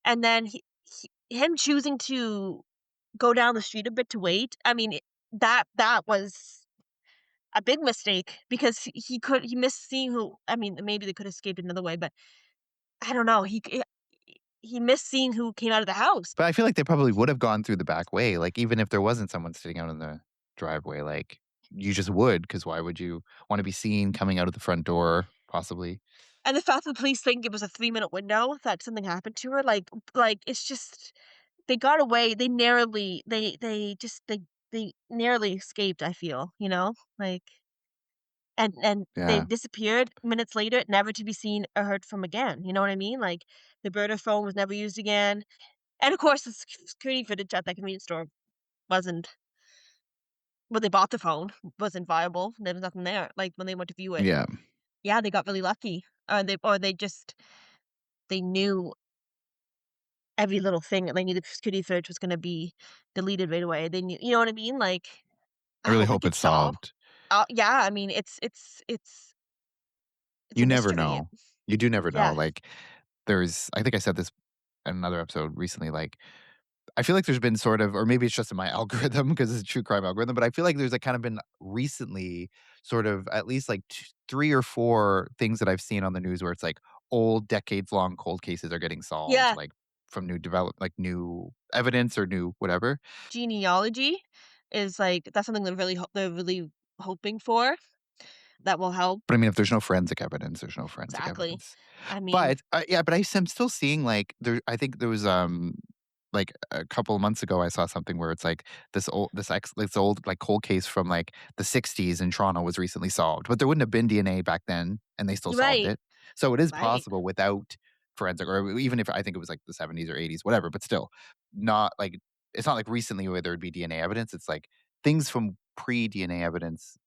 Speaker 2: and then him choosing to go down the street a bit to wait. I mean, that was a big mistake because he missed seeing who. I mean, maybe they could have escaped another way, but I don't know. He missed seeing who came out of the house.
Speaker 1: but I feel like they probably would have gone through the back way, like, even if there wasn't someone sitting out in the driveway, like, you just would, because why would you wanna be seen coming out of the front door, possibly?
Speaker 2: And the fact that the police think it was a 3-minute window that something happened to her, it's just they got away. They narrowly they narrowly escaped, I feel, you know? Like and they
Speaker 1: Yeah,
Speaker 2: disappeared minutes later, never to be seen or heard from again, you know what I mean? Like, the burner phone was never used again, and of course, the security footage at that convenience store wasn't when they bought the phone, wasn't viable. There was nothing there, like, when they went to view it.
Speaker 1: yeah.
Speaker 2: Yeah, they got really lucky, they just they knew every little thing, that they knew the security footage was gonna be deleted right away. They knew, you know what I mean? Like,
Speaker 1: I
Speaker 2: I
Speaker 1: really
Speaker 2: hope it
Speaker 1: hope it's
Speaker 2: gets solved.
Speaker 1: solved.
Speaker 2: Yeah, I mean, it's
Speaker 1: You
Speaker 2: a
Speaker 1: never
Speaker 2: mystery.
Speaker 1: know. You do never know,
Speaker 2: Yeah.
Speaker 1: like, I think I said this in another episode recently, like, I feel like there's been sort of or maybe it's just in my algorithm because it's a true crime algorithm, but I feel like there's, like, kind of been recently sort of at least, like, 3 or 4 things that I've seen on the news where it's, like, old decades-long cold cases are getting solved,
Speaker 2: Yeah,
Speaker 1: like, from new evidence or new whatever.
Speaker 2: genealogy is, like that's something they're really hoping for that will help.
Speaker 1: But, I mean, if there's no forensic evidence, there's no forensic
Speaker 2: Exactly.
Speaker 1: evidence.
Speaker 2: I mean
Speaker 1: But, yeah, but I'm still seeing, like, I think there was, like, a couple of months ago, I saw something where it's, like, this old, like, cold case from, like, the '60s in Toronto was recently solved, but there wouldn't have been DNA back then, and they still solved
Speaker 2: right,
Speaker 1: it. So it is
Speaker 2: right.
Speaker 1: possible without forensic or even if I think it was, like, the '70s or '80s, whatever, but still, not like it's not like recently where there would be DNA evidence, it's like things from pre-DNA evidence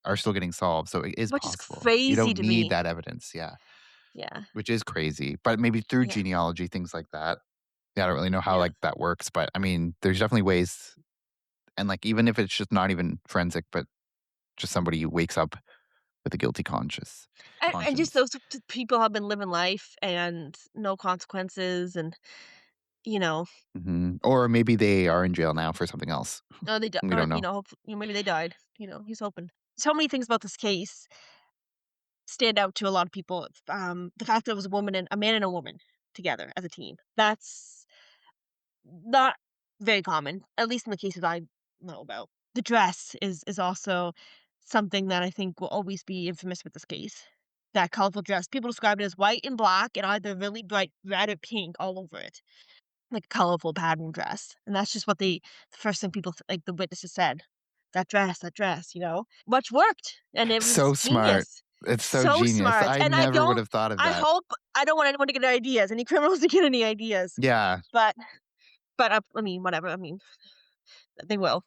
Speaker 1: are still getting solved, so it is
Speaker 2: Which is
Speaker 1: possible. You
Speaker 2: crazy
Speaker 1: don't
Speaker 2: to
Speaker 1: need
Speaker 2: me.
Speaker 1: that evidence, yeah,
Speaker 2: Yeah,
Speaker 1: which is crazy, but maybe through
Speaker 2: yeah,
Speaker 1: genealogy, things like that. Yeah, I don't really know how,
Speaker 2: yeah.
Speaker 1: like, that works, but, I mean, there's definitely ways and, like, even if it's just not even forensic, but just somebody who wakes up with a guilty
Speaker 2: And just
Speaker 1: conscience.
Speaker 2: those people have been living life and no consequences and, you know,
Speaker 1: Mhm, or maybe they are in jail now for something else.
Speaker 2: oh, they di
Speaker 1: We
Speaker 2: or,
Speaker 1: don't know.
Speaker 2: maybe they died, he's hoping. So many things about this case stand out to a lot of people. The fact that it was a man and a woman together as a team. That's not very common, at least in the cases I know about. The dress is also something that I think will always be infamous with this case. That colorful dress. People describe it as white and black and either really bright red or pink all over it. Like a colorful pattern dress. And that's just what the first thing like the witnesses said. That dress, Which worked. And it
Speaker 1: So
Speaker 2: was
Speaker 1: smart.
Speaker 2: genius.
Speaker 1: It's so
Speaker 2: So
Speaker 1: genius.
Speaker 2: smart.
Speaker 1: I
Speaker 2: And
Speaker 1: never would have thought of
Speaker 2: I
Speaker 1: that.
Speaker 2: hope I don't want anyone to get ideas, any criminals to get any ideas.
Speaker 1: Yeah.
Speaker 2: But I mean, whatever. I mean, they will.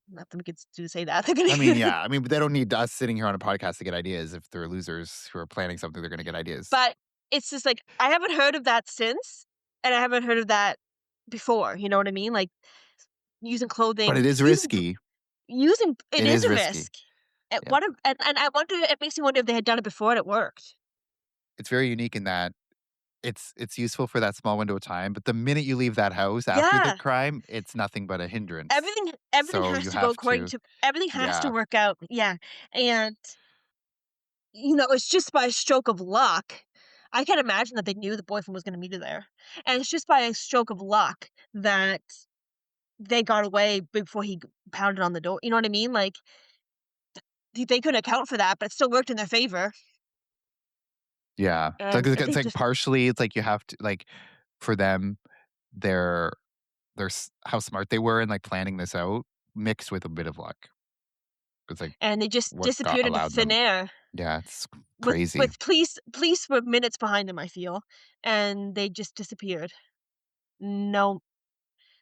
Speaker 2: Nothing we could do to say that. They're
Speaker 1: I mean,
Speaker 2: gonna
Speaker 1: yeah. I mean, but they don't need us sitting here on a podcast to get ideas. If they're losers who are planning something, they're gonna get ideas.
Speaker 2: but it's just like I haven't heard of that since, and I haven't heard of that before. You know what I mean? Like using
Speaker 1: But
Speaker 2: clothing,
Speaker 1: it is risky.
Speaker 2: using it
Speaker 1: It
Speaker 2: is
Speaker 1: is
Speaker 2: a
Speaker 1: risky.
Speaker 2: risk. And
Speaker 1: Yeah.
Speaker 2: what if, and I wonder. It makes me wonder if they had done it before and it worked.
Speaker 1: It's very unique in that it's useful for that small window of time, but the minute you leave that house after the
Speaker 2: Yeah,
Speaker 1: crime, it's nothing but a hindrance.
Speaker 2: everything
Speaker 1: So
Speaker 2: has
Speaker 1: you
Speaker 2: to go
Speaker 1: have
Speaker 2: according
Speaker 1: to
Speaker 2: to everything has to
Speaker 1: yeah.
Speaker 2: work out. Yeah, and it's just by a stroke of luck. I can't imagine that they knew the boyfriend was going to meet her there, and it's just by a stroke of luck that they got away before he pounded on the door. You know what I mean? Like they couldn't account for that, but it still worked in their favor.
Speaker 1: Yeah.
Speaker 2: And I
Speaker 1: It's
Speaker 2: think
Speaker 1: like
Speaker 2: just
Speaker 1: partially it's like you have to like for them, their how smart they were in like planning this out mixed with a bit of luck. It's like
Speaker 2: and they just
Speaker 1: what got
Speaker 2: disappeared into
Speaker 1: allowed
Speaker 2: thin
Speaker 1: them.
Speaker 2: air
Speaker 1: Yeah, it's
Speaker 2: with
Speaker 1: crazy.
Speaker 2: police were minutes behind them. I feel, and they just disappeared. No,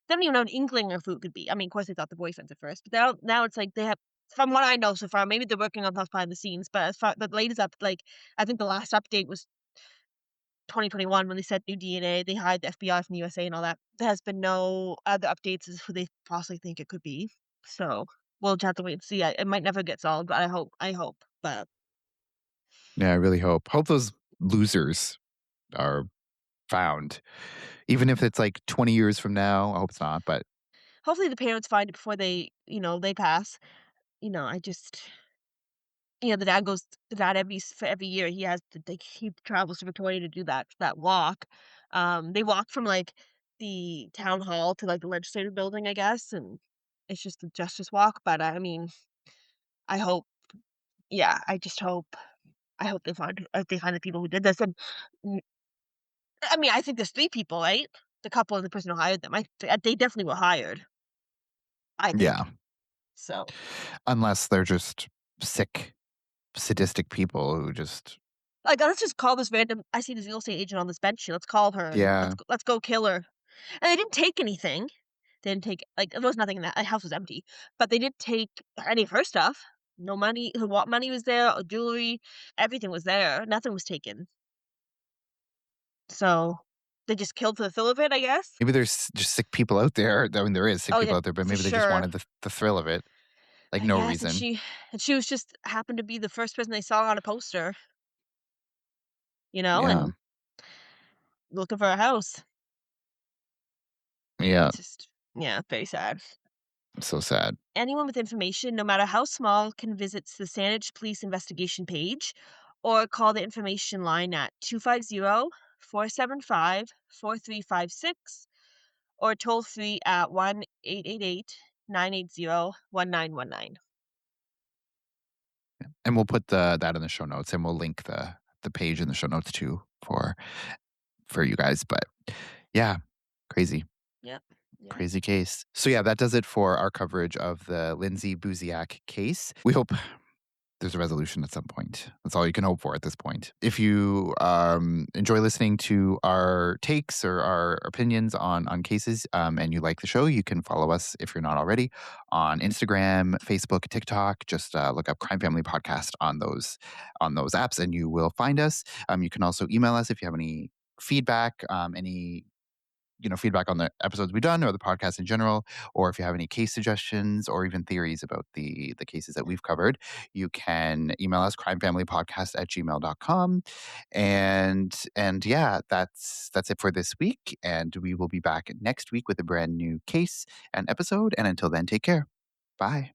Speaker 2: they don't even have an inkling of who it could be. I mean, of course, they thought the boyfriends at first, but now it's like they have. From what I know so far, maybe they're working on stuff behind the scenes. But as far the latest up, like I think the last update was 2021 when they said new DNA. They hired the FBI from the USA and all that. There has been no other updates as who they possibly think it could be. So we'll just have to wait and see. It might never get solved, but I hope. I hope. But
Speaker 1: Yeah, I really hope those losers are found. Even if it's like 20 years from now, I hope it's not, but
Speaker 2: hopefully the parents find it before they pass. I just the dad for every year he travels to Victoria to do that walk. They walk from like the town hall to like the legislative building, I guess, and it's just a justice walk. But I mean, I hope, yeah, I hope they find the people who did this. And mm, I mean, I think there's three people, right? The couple and the person who hired them. They definitely were hired. I
Speaker 1: yeah,
Speaker 2: think so.
Speaker 1: unless they're just sick, sadistic people who just
Speaker 2: Like, let's just call this random. I see this real estate agent on this bench here. Let's call her and
Speaker 1: yeah.
Speaker 2: let's go kill her. And they didn't take anything. They didn't take like there was nothing in that house was empty, but they didn't take any of her stuff. No money. Her what money was there? Jewelry, everything was there. Nothing was taken. So they just killed for the thrill of it, I guess.
Speaker 1: Maybe there's just sick people out there. I mean, there is sick
Speaker 2: Oh yeah,
Speaker 1: people out there, but
Speaker 2: for
Speaker 1: maybe they just
Speaker 2: sure.
Speaker 1: wanted the thrill of it, like
Speaker 2: I
Speaker 1: no
Speaker 2: guess,
Speaker 1: reason.
Speaker 2: and she was just happened to be the first person they saw on a poster,
Speaker 1: Yeah,
Speaker 2: and looking for a house.
Speaker 1: yeah,
Speaker 2: It's just yeah, very sad.
Speaker 1: so sad.
Speaker 2: Anyone with information, no matter how small, can visit the Saanich Police Investigation page or call the information line at 250-475-4356 or toll free at 1-888-980-1919.
Speaker 1: And we'll put that in the show notes, and we'll link the page in the show notes too for you guys. But yeah, crazy.
Speaker 2: Yep. Yep.
Speaker 1: Crazy case. So yeah, that does it for our coverage of the Lindsay Buziak case. We hope there's a resolution at some point. That's all you can hope for at this point. If you enjoy listening to our takes or our opinions on cases, and you like the show, you can follow us if you're not already on Instagram, Facebook, TikTok. Just look up Crime Family Podcast on those apps, and you will find us. You can also email us if you have any feedback, any feedback on the episodes we've done or the podcast in general, or if you have any case suggestions or even theories about the cases that we've covered, you can email us crimefamilypodcast@gmail.com. And yeah, that's it for this week. And we will be back next week with a brand new case and episode. And until then, take care. Bye.